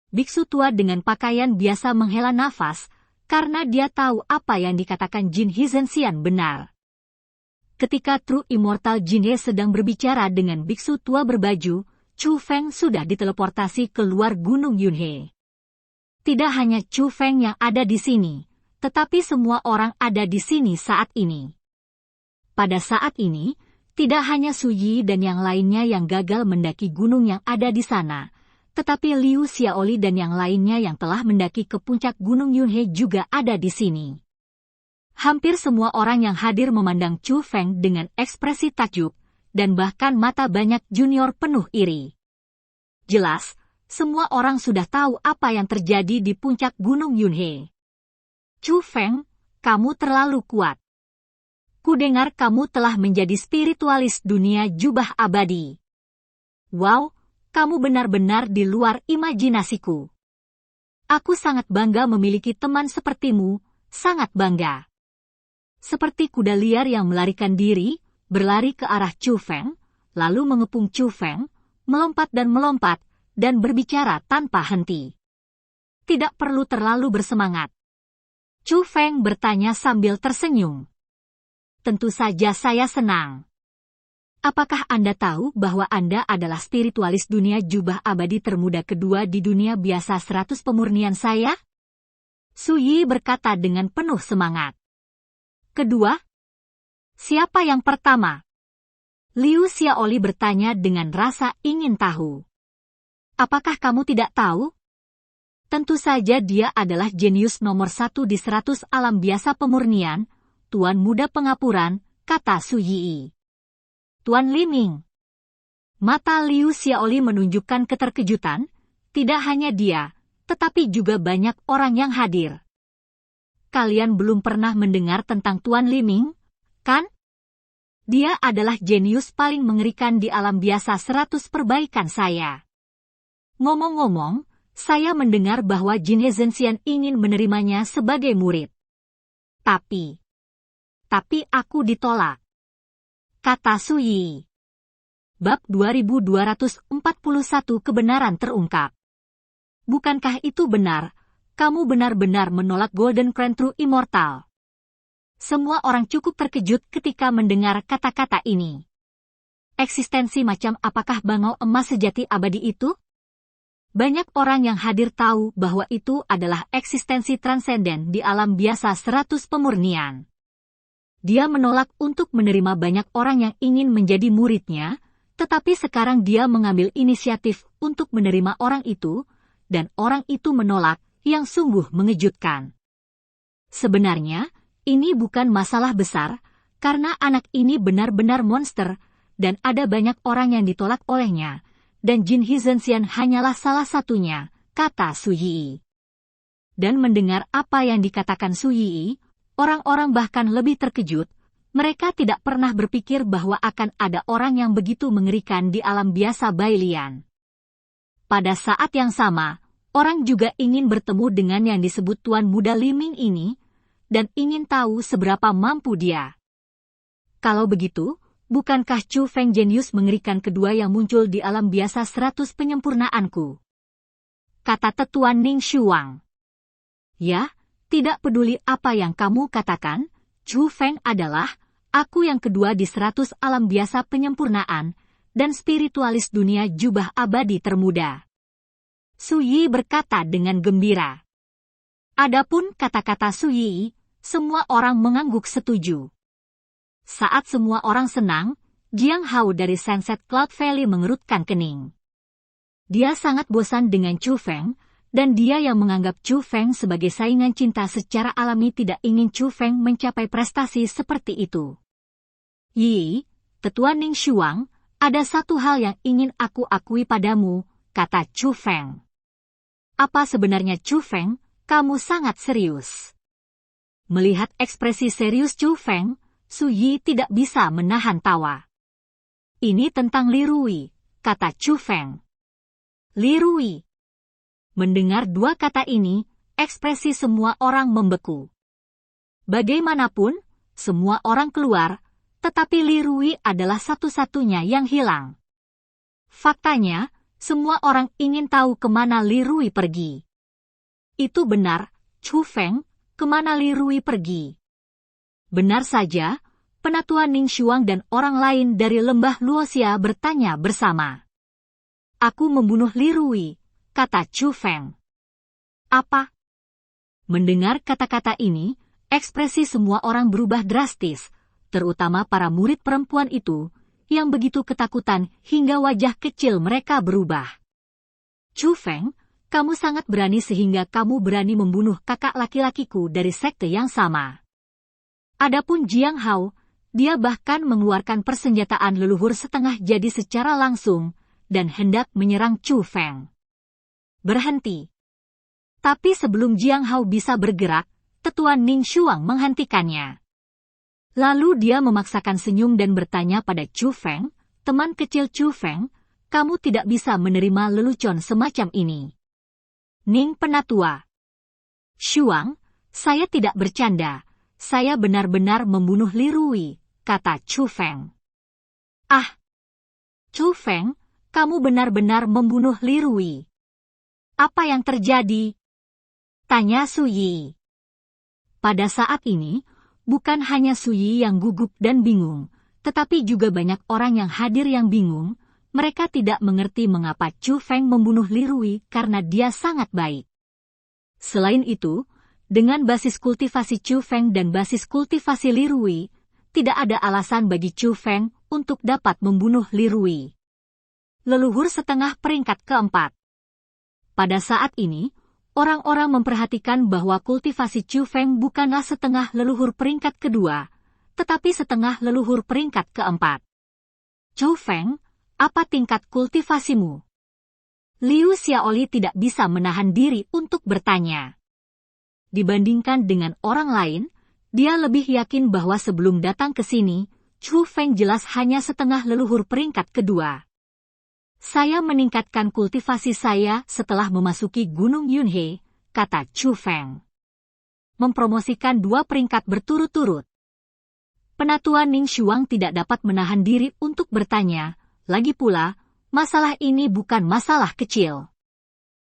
Biksu tua dengan pakaian biasa menghela nafas, karena dia tahu apa yang dikatakan Jin Hizhenxian benar. Ketika True Immortal Jinhe sedang berbicara dengan biksu tua berbaju, Chu Feng sudah diteleportasi keluar Gunung Yunhe. Tidak hanya Chu Feng yang ada di sini, tetapi semua orang ada di sini saat ini. Pada saat ini, tidak hanya Su Yi dan yang lainnya yang gagal mendaki gunung yang ada di sana, tetapi Liu Xiaoli dan yang lainnya yang telah mendaki ke puncak Gunung Yunhe juga ada di sini. Hampir semua orang yang hadir memandang Chu Feng dengan ekspresi takjub, dan bahkan mata banyak junior penuh iri. Jelas, semua orang sudah tahu apa yang terjadi di puncak Gunung Yunhe. Chu Feng, kamu terlalu kuat. Kudengar kamu telah menjadi spiritualis dunia jubah abadi. Wow, kamu benar-benar di luar imajinasiku. Aku sangat bangga memiliki teman sepertimu, sangat bangga. Seperti kuda liar yang melarikan diri, berlari ke arah Chu Feng, lalu mengepung Chu Feng, melompat, dan berbicara tanpa henti. Tidak perlu terlalu bersemangat. Chu Feng bertanya sambil tersenyum. Tentu saja saya senang. Apakah Anda tahu bahwa Anda adalah spiritualis dunia jubah abadi termuda kedua di dunia biasa 100 pemurnian saya? Su Yi berkata dengan penuh semangat. Kedua? Siapa yang pertama? Liu Xiaoli bertanya dengan rasa ingin tahu. Apakah kamu tidak tahu? Tentu saja dia adalah jenius nomor 1 di 100 alam biasa pemurnian, Tuan Muda Pengapuran, kata Su Yi. Tuan Liming. Mata Liu Xiaoli menunjukkan keterkejutan, tidak hanya dia, tetapi juga banyak orang yang hadir. Kalian belum pernah mendengar tentang Tuan Liming, kan? Dia adalah jenius paling mengerikan di alam biasa 100 perbaikan saya. Ngomong-ngomong, saya mendengar bahwa Jin Hezhenxian ingin menerimanya sebagai murid. Tapi aku ditolak, kata Su Yi. Bab 2241 Kebenaran terungkap. Bukankah itu benar? Kamu benar-benar menolak Golden Crown True Immortal. Semua orang cukup terkejut ketika mendengar kata-kata ini. Eksistensi macam apakah bangau emas sejati abadi itu? Banyak orang yang hadir tahu bahwa itu adalah eksistensi transenden di alam biasa 100 pemurnian. Dia menolak untuk menerima banyak orang yang ingin menjadi muridnya, tetapi sekarang dia mengambil inisiatif untuk menerima orang itu, dan orang itu menolak, yang sungguh mengejutkan. Sebenarnya, ini bukan masalah besar, karena anak ini benar-benar monster, dan ada banyak orang yang ditolak olehnya, dan Jin Hizhenxian hanyalah salah satunya, kata Su Yi. Dan mendengar apa yang dikatakan Su Yi, orang-orang bahkan lebih terkejut. Mereka tidak pernah berpikir bahwa akan ada orang yang begitu mengerikan di alam biasa Bailian. Pada saat yang sama, orang juga ingin bertemu dengan yang disebut Tuan Muda Liming ini, dan ingin tahu seberapa mampu dia. Kalau begitu, bukankah Chu Feng jenius mengerikan kedua yang muncul di alam biasa 100 penyempurnaanku? Kata Tetuan Ning Shuang. Ya, tidak peduli apa yang kamu katakan, Chu Feng adalah, aku yang kedua di 100 alam biasa penyempurnaan, dan spiritualis dunia jubah abadi termuda. Su Yi berkata dengan gembira. Adapun kata-kata Su Yi, semua orang mengangguk setuju. Saat semua orang senang, Jiang Hao dari Sunset Cloud Valley mengerutkan kening. Dia sangat bosan dengan Chu Feng, dan dia yang menganggap Chu Feng sebagai saingan cinta secara alami tidak ingin Chu Feng mencapai prestasi seperti itu. Yi, Tetua Ning Shuang, ada satu hal yang ingin aku akui padamu, kata Chu Feng. Apa sebenarnya Chu Feng? Kamu sangat serius. Melihat ekspresi serius Chu Feng, Su Yi tidak bisa menahan tawa. Ini tentang Li Rui, kata Chu Feng. Li Rui. Mendengar dua kata ini, ekspresi semua orang membeku. Bagaimanapun, semua orang keluar, tetapi Li Rui adalah satu-satunya yang hilang. Faktanya, semua orang ingin tahu kemana Li Rui pergi. Itu benar, Chu Feng, kemana Li Rui pergi? Benar saja, Penatua Ning Shuang dan orang lain dari lembah Luoxia bertanya bersama. Aku membunuh Li Rui, kata Chu Feng. Apa? Mendengar kata-kata ini, ekspresi semua orang berubah drastis, terutama para murid perempuan itu, yang begitu ketakutan hingga wajah kecil mereka berubah. Chu Feng, kamu sangat berani sehingga kamu berani membunuh kakak laki-lakiku dari sekte yang sama. Adapun Jiang Hao, dia bahkan mengeluarkan persenjataan leluhur setengah jadi secara langsung, dan hendak menyerang Chu Feng. Berhenti. Tapi sebelum Jiang Hao bisa bergerak, Tetua Ning Shuang menghentikannya. Lalu dia memaksakan senyum dan bertanya pada Chu Feng, teman kecil Chu Feng, kamu tidak bisa menerima lelucon semacam ini. Ning Penatua. Shuang, saya tidak bercanda, saya benar-benar membunuh Li Rui, kata Chu Feng. Ah! Chu Feng, kamu benar-benar membunuh Li Rui. Apa yang terjadi? Tanya Su Yi. Pada saat ini, bukan hanya Su Yi yang gugup dan bingung, tetapi juga banyak orang yang hadir yang bingung. Mereka tidak mengerti mengapa Chu Feng membunuh Li Rui karena dia sangat baik. Selain itu, dengan basis kultivasi Chu Feng dan basis kultivasi Li Rui, tidak ada alasan bagi Chu Feng untuk dapat membunuh Li Rui. Leluhur setengah peringkat keempat. Pada saat ini, orang-orang memperhatikan bahwa kultivasi Chu Feng bukanlah setengah leluhur peringkat kedua, tetapi setengah leluhur peringkat keempat. Chu Feng, apa tingkat kultivasimu? Liu Xiaoli tidak bisa menahan diri untuk bertanya. Dibandingkan dengan orang lain, dia lebih yakin bahwa sebelum datang ke sini, Chu Feng jelas hanya setengah leluhur peringkat kedua. Saya meningkatkan kultivasi saya setelah memasuki Gunung Yunhe, kata Chu Feng. Mempromosikan 2 peringkat berturut-turut. Penatua Ning Shuang tidak dapat menahan diri untuk bertanya, lagi pula, masalah ini bukan masalah kecil.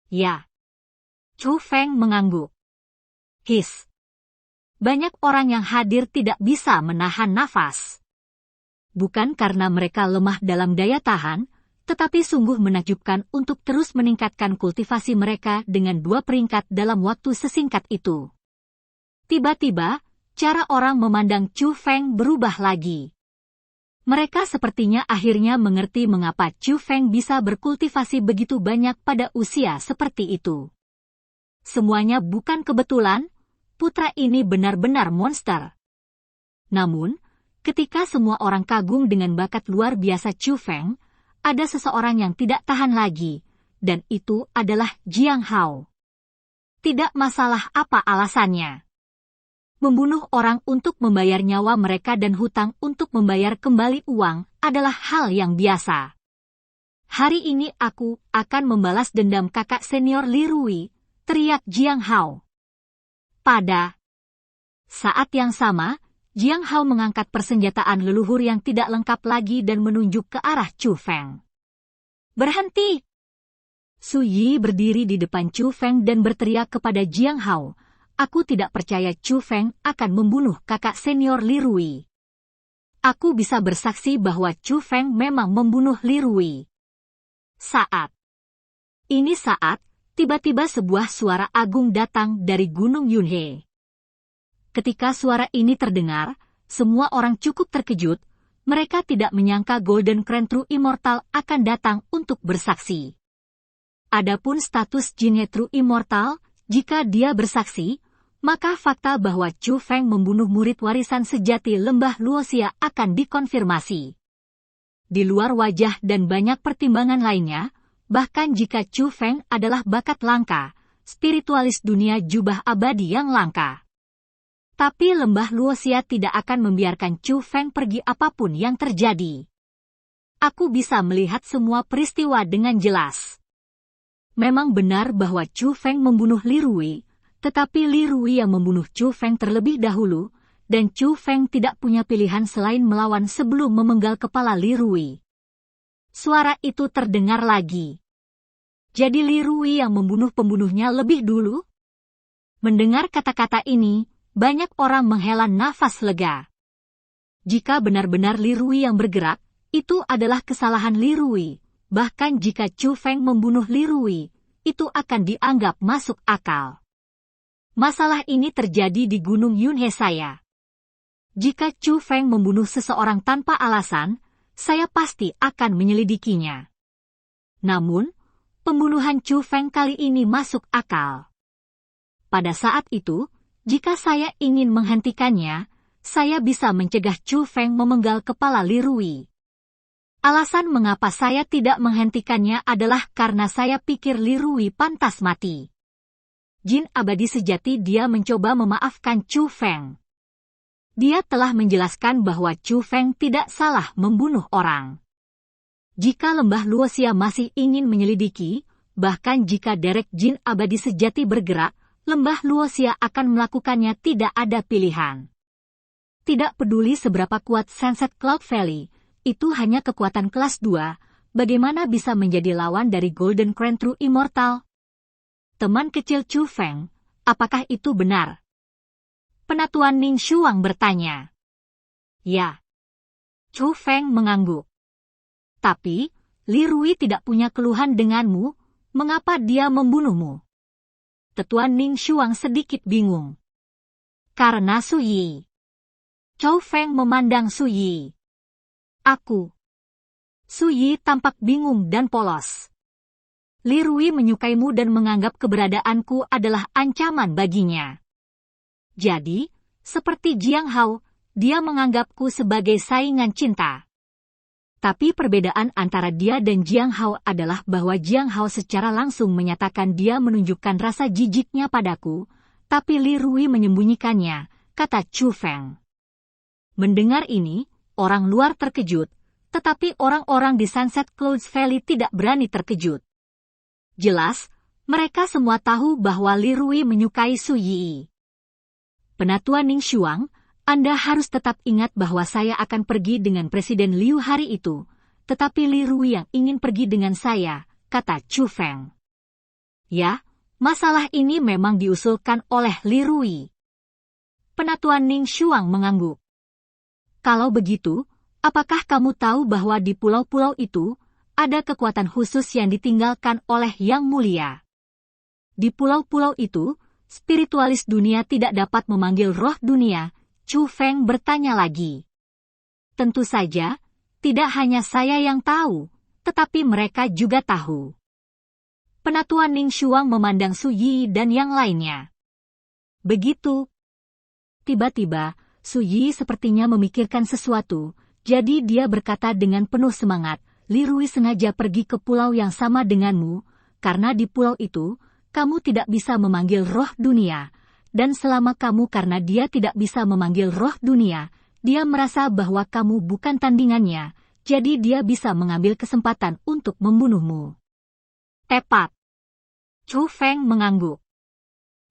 Ya. Chu Feng mengangguk. His. Banyak orang yang hadir tidak bisa menahan nafas. Bukan karena mereka lemah dalam daya tahan, tetapi sungguh menakjubkan untuk terus meningkatkan kultivasi mereka dengan 2 peringkat dalam waktu sesingkat itu. Tiba-tiba, cara orang memandang Chu Feng berubah lagi. Mereka sepertinya akhirnya mengerti mengapa Chu Feng bisa berkultivasi begitu banyak pada usia seperti itu. Semuanya bukan kebetulan, putra ini benar-benar monster. Namun, ketika semua orang kagum dengan bakat luar biasa Chu Feng, ada seseorang yang tidak tahan lagi, dan itu adalah Jiang Hao. Tidak masalah apa alasannya. Membunuh orang untuk membayar nyawa mereka dan hutang untuk membayar kembali uang adalah hal yang biasa. Hari ini aku akan membalas dendam kakak senior Li Rui, teriak Jiang Hao. Pada saat yang sama, Jiang Hao mengangkat persenjataan leluhur yang tidak lengkap lagi dan menunjuk ke arah Chu Feng. Berhenti! Su Yi berdiri di depan Chu Feng dan berteriak kepada Jiang Hao, aku tidak percaya Chu Feng akan membunuh kakak senior Li Rui. Aku bisa bersaksi bahwa Chu Feng memang membunuh Li Rui. Saat tiba-tiba sebuah suara agung datang dari Gunung Yunhe. Ketika suara ini terdengar, semua orang cukup terkejut, mereka tidak menyangka Golden Crown True Immortal akan datang untuk bersaksi. Adapun status Jinhe True Immortal, jika dia bersaksi, maka fakta bahwa Chu Feng membunuh murid warisan sejati Lembah Luoxia akan dikonfirmasi. Di luar wajah dan banyak pertimbangan lainnya, bahkan jika Chu Feng adalah bakat langka, spiritualis dunia jubah abadi yang langka. Tapi Lembah Luoxia tidak akan membiarkan Chu Feng pergi apapun yang terjadi. Aku bisa melihat semua peristiwa dengan jelas. Memang benar bahwa Chu Feng membunuh Li Rui, tetapi Li Rui yang membunuh Chu Feng terlebih dahulu, dan Chu Feng tidak punya pilihan selain melawan sebelum memenggal kepala Li Rui. Suara itu terdengar lagi. Jadi Li Rui yang membunuh pembunuhnya lebih dulu? Mendengar kata-kata ini, banyak orang menghela nafas lega. Jika benar-benar Li Rui yang bergerak, itu adalah kesalahan Li Rui. Bahkan jika Chu Feng membunuh Li Rui, itu akan dianggap masuk akal. Masalah ini terjadi di Gunung Yunhe saya. Jika Chu Feng membunuh seseorang tanpa alasan, saya pasti akan menyelidikinya. Namun, pembunuhan Chu Feng kali ini masuk akal. Pada saat itu, jika saya ingin menghentikannya, saya bisa mencegah Chu Feng memenggal kepala Li Rui. Alasan mengapa saya tidak menghentikannya adalah karena saya pikir Li Rui pantas mati. Jin abadi sejati dia mencoba memaafkan Chu Feng. Dia telah menjelaskan bahwa Chu Feng tidak salah membunuh orang. Jika Lembah Luoxia masih ingin menyelidiki, bahkan jika derek Jin abadi sejati bergerak, Lembah Luoxia akan melakukannya tidak ada pilihan. Tidak peduli seberapa kuat Sunset Cloud Valley, itu hanya kekuatan kelas 2, bagaimana bisa menjadi lawan dari Golden Crown True Immortal? Teman kecil Chu Feng, apakah itu benar? Penatuan Ning Shuang bertanya. Ya. Chu Feng mengangguk. Tapi, Li Rui tidak punya keluhan denganmu, mengapa dia membunuhmu? Tetuan Ning Shuang sedikit bingung. Karena Su Yi. Chu Feng memandang Su Yi. Aku. Su Yi tampak bingung dan polos. Li Rui menyukaimu dan menganggap keberadaanku adalah ancaman baginya. Jadi, seperti Jiang Hao, dia menganggapku sebagai saingan cinta. Tapi perbedaan antara dia dan Jiang Hao adalah bahwa Jiang Hao secara langsung menyatakan dia menunjukkan rasa jijiknya padaku, tapi Li Rui menyembunyikannya, kata Chu Feng. Mendengar ini, orang luar terkejut, tetapi orang-orang di Sunset Clouds Valley tidak berani terkejut. Jelas, mereka semua tahu bahwa Li Rui menyukai Su Yi. Penatuan Ning Shuang, Anda harus tetap ingat bahwa saya akan pergi dengan Presiden Liu hari itu, tetapi Li Rui yang ingin pergi dengan saya, kata Chu Feng. Ya, masalah ini memang diusulkan oleh Li Rui. Penatua Ning Xuang mengangguk. Kalau begitu, apakah kamu tahu bahwa di pulau-pulau itu, ada kekuatan khusus yang ditinggalkan oleh Yang Mulia? Di pulau-pulau itu, spiritualis dunia tidak dapat memanggil roh dunia, Chu Feng bertanya lagi. Tentu saja, tidak hanya saya yang tahu, tetapi mereka juga tahu. Penatua Ning Xuang memandang Su Yi dan yang lainnya. Begitu. Tiba-tiba, Su Yi sepertinya memikirkan sesuatu, jadi dia berkata dengan penuh semangat, Li Rui sengaja pergi ke pulau yang sama denganmu, karena di pulau itu, kamu tidak bisa memanggil roh dunia, dan selama kamu karena dia tidak bisa memanggil roh dunia, dia merasa bahwa kamu bukan tandingannya, jadi dia bisa mengambil kesempatan untuk membunuhmu. Tepat. Chu Feng mengangguk.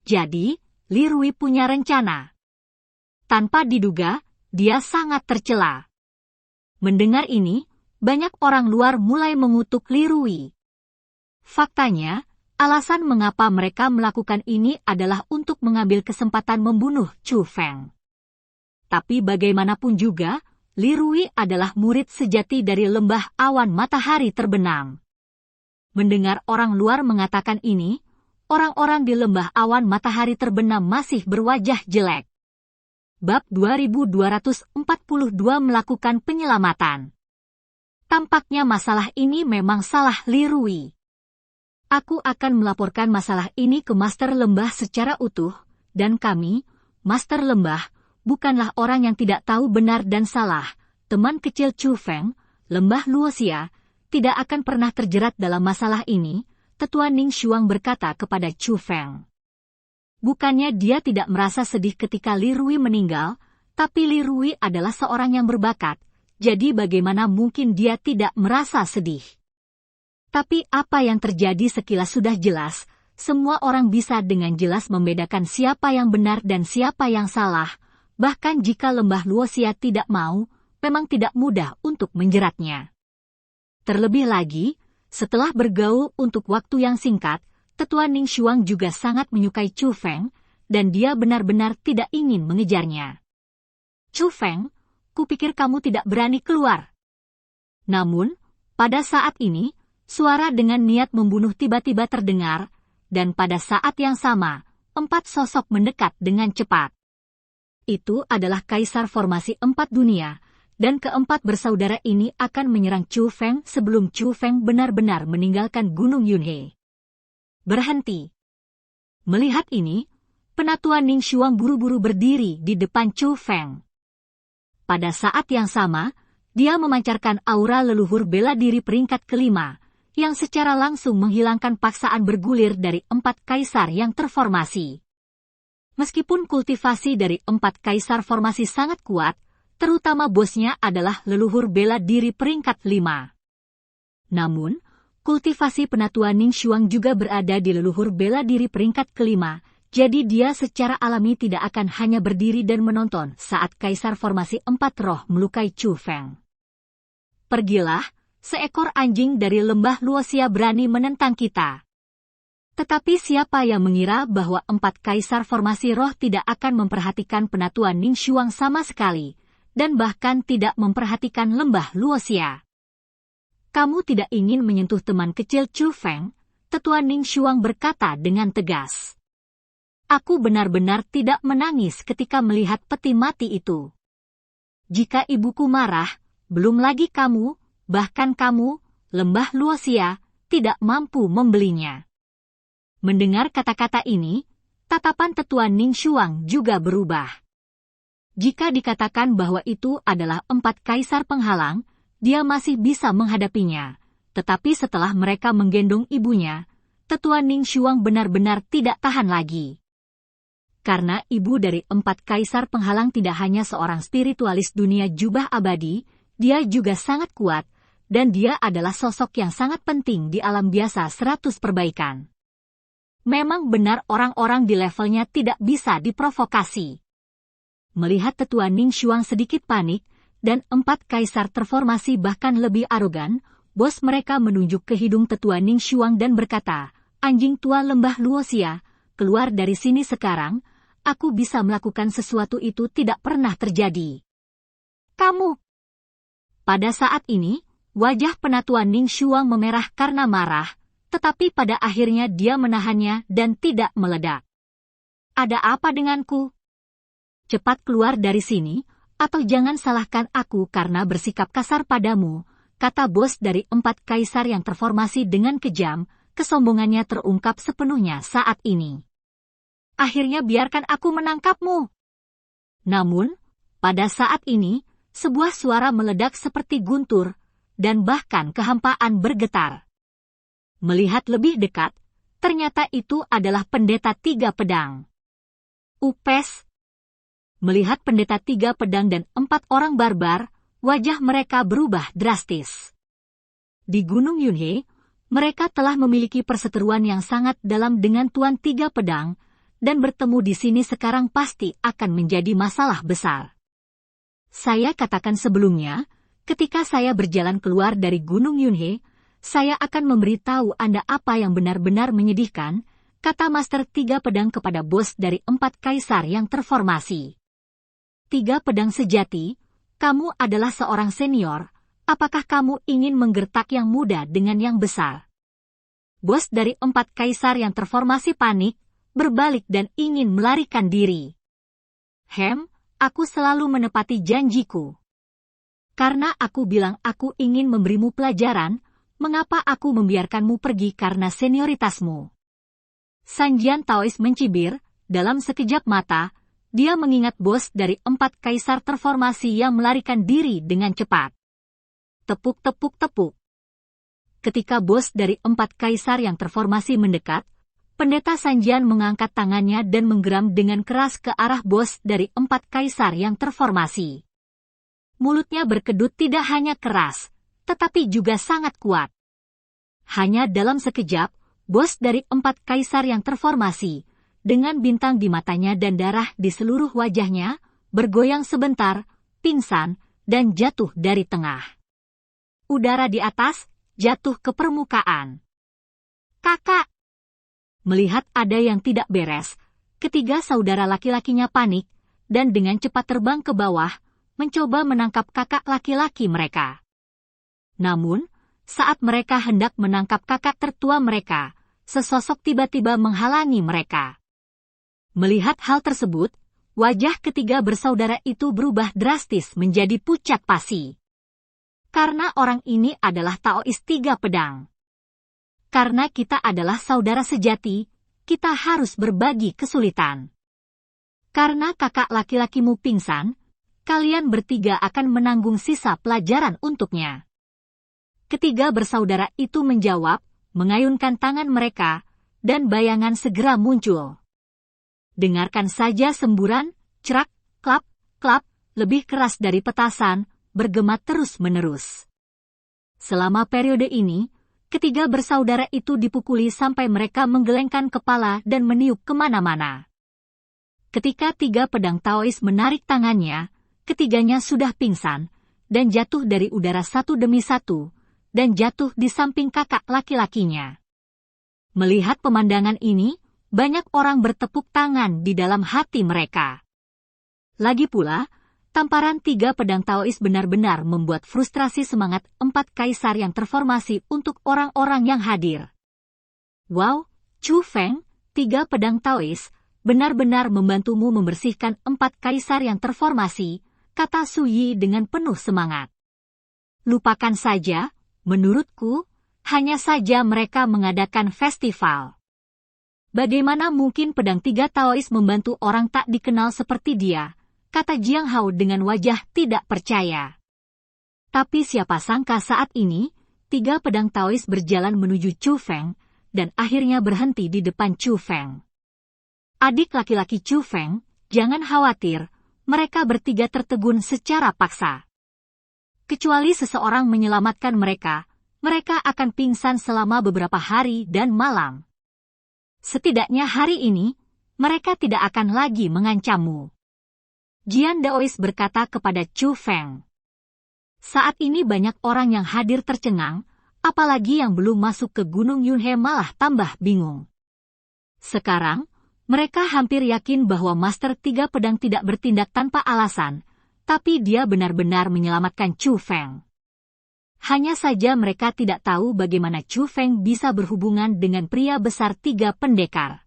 Jadi, Li Rui punya rencana. Tanpa diduga, dia sangat tercela. Mendengar ini, banyak orang luar mulai mengutuk Li Rui. Faktanya, alasan mengapa mereka melakukan ini adalah untuk mengambil kesempatan membunuh Chu Feng. Tapi bagaimanapun juga, Li Rui adalah murid sejati dari lembah awan matahari terbenam. Mendengar orang luar mengatakan ini, orang-orang di lembah awan matahari terbenam masih berwajah jelek. Bab 2242 melakukan penyelamatan. Tampaknya masalah ini memang salah Li Rui. Aku akan melaporkan masalah ini ke Master Lembah secara utuh, dan kami, Master Lembah, bukanlah orang yang tidak tahu benar dan salah. Teman kecil Chu Feng, Lembah Luoxia, tidak akan pernah terjerat dalam masalah ini, Tetua Ning Xuang berkata kepada Chu Feng. Bukannya dia tidak merasa sedih ketika Li Rui meninggal, tapi Li Rui adalah seorang yang berbakat, jadi bagaimana mungkin dia tidak merasa sedih. Tapi apa yang terjadi sekilas sudah jelas, semua orang bisa dengan jelas membedakan siapa yang benar dan siapa yang salah, bahkan jika Lembah Luoxia tidak mau, memang tidak mudah untuk menjeratnya. Terlebih lagi, setelah bergaul untuk waktu yang singkat, Tetua Ning Xuang juga sangat menyukai Chu Feng, dan dia benar-benar tidak ingin mengejarnya. Chu Feng, kupikir kamu tidak berani keluar. Namun, pada saat ini, suara dengan niat membunuh tiba-tiba terdengar, dan pada saat yang sama, 4 sosok mendekat dengan cepat. Itu adalah Kaisar Formasi 4 Dunia, dan keempat bersaudara ini akan menyerang Chu Feng sebelum Chu Feng benar-benar meninggalkan Gunung Yunhe. Berhenti. Melihat ini, Penatua Ning Xuang buru-buru berdiri di depan Chu Feng. Pada saat yang sama, dia memancarkan aura leluhur bela diri peringkat kelima, yang secara langsung menghilangkan paksaan bergulir dari 4 kaisar yang terformasi. Meskipun kultivasi dari 4 kaisar formasi sangat kuat, terutama bosnya adalah leluhur bela diri peringkat 5. Namun, kultivasi Penatua Ning Xuang juga berada di leluhur bela diri peringkat kelima, jadi dia secara alami tidak akan hanya berdiri dan menonton saat Kaisar Formasi 4 Roh melukai Chu Feng. Pergilah, seekor anjing dari lembah Luoxia berani menentang kita. Tetapi siapa yang mengira bahwa 4 Kaisar Formasi Roh tidak akan memperhatikan Penatua Ning Xuang sama sekali, dan bahkan tidak memperhatikan lembah Luoxia. Kamu tidak ingin menyentuh teman kecil Chu Feng, Tetua Ning Xuang berkata dengan tegas. Aku benar-benar tidak menangis ketika melihat peti mati itu. Jika ibuku marah, belum lagi kamu, bahkan kamu, lembah Luoxia, tidak mampu membelinya. Mendengar kata-kata ini, tatapan Tetua Ning Xuang juga berubah. Jika dikatakan bahwa itu adalah 4 kaisar penghalang, dia masih bisa menghadapinya. Tetapi setelah mereka menggendong ibunya, Tetua Ning Xuang benar-benar tidak tahan lagi. Karena ibu dari 4 kaisar penghalang tidak hanya seorang spiritualis dunia jubah abadi, dia juga sangat kuat, dan dia adalah sosok yang sangat penting di alam biasa 100 perbaikan. Memang benar orang-orang di levelnya tidak bisa diprovokasi. Melihat Tetua Ning Xuang sedikit panik, dan 4 kaisar terformasi bahkan lebih arogan, bos mereka menunjuk ke hidung Tetua Ning Xuang dan berkata, anjing tua lembah Luoxia, keluar dari sini sekarang, aku bisa melakukan sesuatu itu tidak pernah terjadi. Kamu. Pada saat ini, wajah penatua Ning Shuang memerah karena marah, tetapi pada akhirnya dia menahannya dan tidak meledak. Ada apa denganku? Cepat keluar dari sini, atau jangan salahkan aku karena bersikap kasar padamu, kata bos dari 4 kaisar yang terformasi dengan kejam, kesombongannya terungkap sepenuhnya saat ini. Akhirnya biarkan aku menangkapmu. Namun, pada saat ini, sebuah suara meledak seperti guntur, dan bahkan kehampaan bergetar. Melihat lebih dekat, ternyata itu adalah pendeta 3 pedang. Upes. Melihat pendeta 3 pedang dan 4 orang barbar, wajah mereka berubah drastis. Di Gunung Yunhe, mereka telah memiliki perseteruan yang sangat dalam dengan Tuan 3 pedang, dan bertemu di sini sekarang pasti akan menjadi masalah besar. Saya katakan sebelumnya, ketika saya berjalan keluar dari Gunung Yunhe, saya akan memberitahu Anda apa yang benar-benar menyedihkan, kata Master 3 pedang kepada bos dari 4 kaisar yang terformasi. 3 pedang sejati, kamu adalah seorang senior, apakah kamu ingin menggertak yang muda dengan yang besar? Bos dari 4 kaisar yang terformasi panik, berbalik dan ingin melarikan diri. Aku selalu menepati janjiku. Karena aku bilang aku ingin memberimu pelajaran, mengapa aku membiarkanmu pergi karena senioritasmu? Sanjian Taois mencibir, dalam sekejap mata, dia mengingat bos dari 4 kaisar terformasi yang melarikan diri dengan cepat. Tepuk-tepuk-tepuk. Ketika bos dari 4 kaisar yang terformasi mendekat, pendeta Sanjian mengangkat tangannya dan menggeram dengan keras ke arah bos dari 4 kaisar yang terformasi. Mulutnya berkedut tidak hanya keras, tetapi juga sangat kuat. Hanya dalam sekejap, bos dari 4 kaisar yang terformasi, dengan bintang di matanya dan darah di seluruh wajahnya, bergoyang sebentar, pingsan, dan jatuh dari tengah. Udara di atas, jatuh ke permukaan. Kakak! Melihat ada yang tidak beres, ketiga saudara laki-lakinya panik, dan dengan cepat terbang ke bawah, mencoba menangkap kakak laki-laki mereka. Namun, saat mereka hendak menangkap kakak tertua mereka, sesosok tiba-tiba menghalangi mereka. Melihat hal tersebut, wajah ketiga bersaudara itu berubah drastis menjadi pucat pasi. Karena orang ini adalah Taois 3 pedang. Karena kita adalah saudara sejati, kita harus berbagi kesulitan. Karena kakak laki-lakimu pingsan, kalian bertiga akan menanggung sisa pelajaran untuknya. Ketiga bersaudara itu menjawab, mengayunkan tangan mereka, dan bayangan segera muncul. Dengarkan saja semburan, cerak, klap, klap, lebih keras dari petasan, bergema terus-menerus. Selama periode ini, ketiga bersaudara itu dipukuli sampai mereka menggelengkan kepala dan meniup kemana-mana. Ketika 3 pedang Taois menarik tangannya, ketiganya sudah pingsan, dan jatuh dari udara satu demi satu, dan jatuh di samping kakak laki-lakinya. Melihat pemandangan ini, banyak orang bertepuk tangan di dalam hati mereka. Lagi pula, tamparan 3 pedang Taois benar-benar membuat frustrasi semangat 4 kaisar yang terformasi untuk orang-orang yang hadir. Wow, Chu Feng, 3 pedang Taois, benar-benar membantumu membersihkan 4 kaisar yang terformasi, kata Su Yi dengan penuh semangat. Lupakan saja, menurutku, hanya saja mereka mengadakan festival. Bagaimana mungkin pedang 3 Taois membantu orang tak dikenal seperti dia, kata Jiang Hao dengan wajah tidak percaya. Tapi siapa sangka saat ini, 3 pedang Taois berjalan menuju Chu Feng, dan akhirnya berhenti di depan Chu Feng. Adik laki-laki Chu Feng, jangan khawatir, mereka bertiga tertegun secara paksa. Kecuali seseorang menyelamatkan mereka, mereka akan pingsan selama beberapa hari dan malam. Setidaknya hari ini, mereka tidak akan lagi mengancammu. Jian Daois berkata kepada Chu Feng. Saat ini banyak orang yang hadir tercengang, apalagi yang belum masuk ke Gunung Yunhe malah tambah bingung. Sekarang, Mereka hampir yakin bahwa Master Tiga Pedang tidak bertindak tanpa alasan, tapi dia benar-benar menyelamatkan Chu Feng. Hanya saja mereka tidak tahu bagaimana Chu Feng bisa berhubungan dengan pria besar Tiga Pendekar.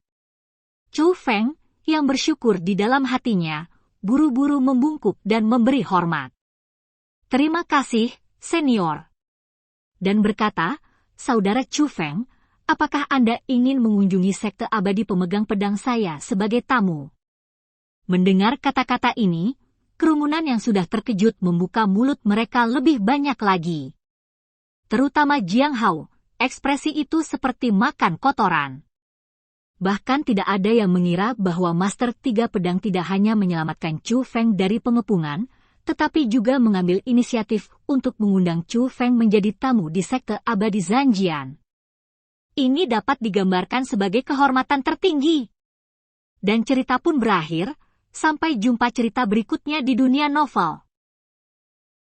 Chu Feng, yang bersyukur di dalam hatinya, buru-buru membungkuk dan memberi hormat. "Terima kasih, senior." Dan berkata, "Saudara Chu Feng, apakah Anda ingin mengunjungi sekte abadi pemegang pedang saya sebagai tamu?" Mendengar kata-kata ini, kerumunan yang sudah terkejut membuka mulut mereka lebih banyak lagi. Terutama Jiang Hao, ekspresi itu seperti makan kotoran. Bahkan tidak ada yang mengira bahwa Master Tiga Pedang tidak hanya menyelamatkan Chu Feng dari pengepungan, tetapi juga mengambil inisiatif untuk mengundang Chu Feng menjadi tamu di sekte abadi Zanjian. Ini dapat digambarkan sebagai kehormatan tertinggi. Dan cerita pun berakhir, sampai jumpa cerita berikutnya di dunia novel.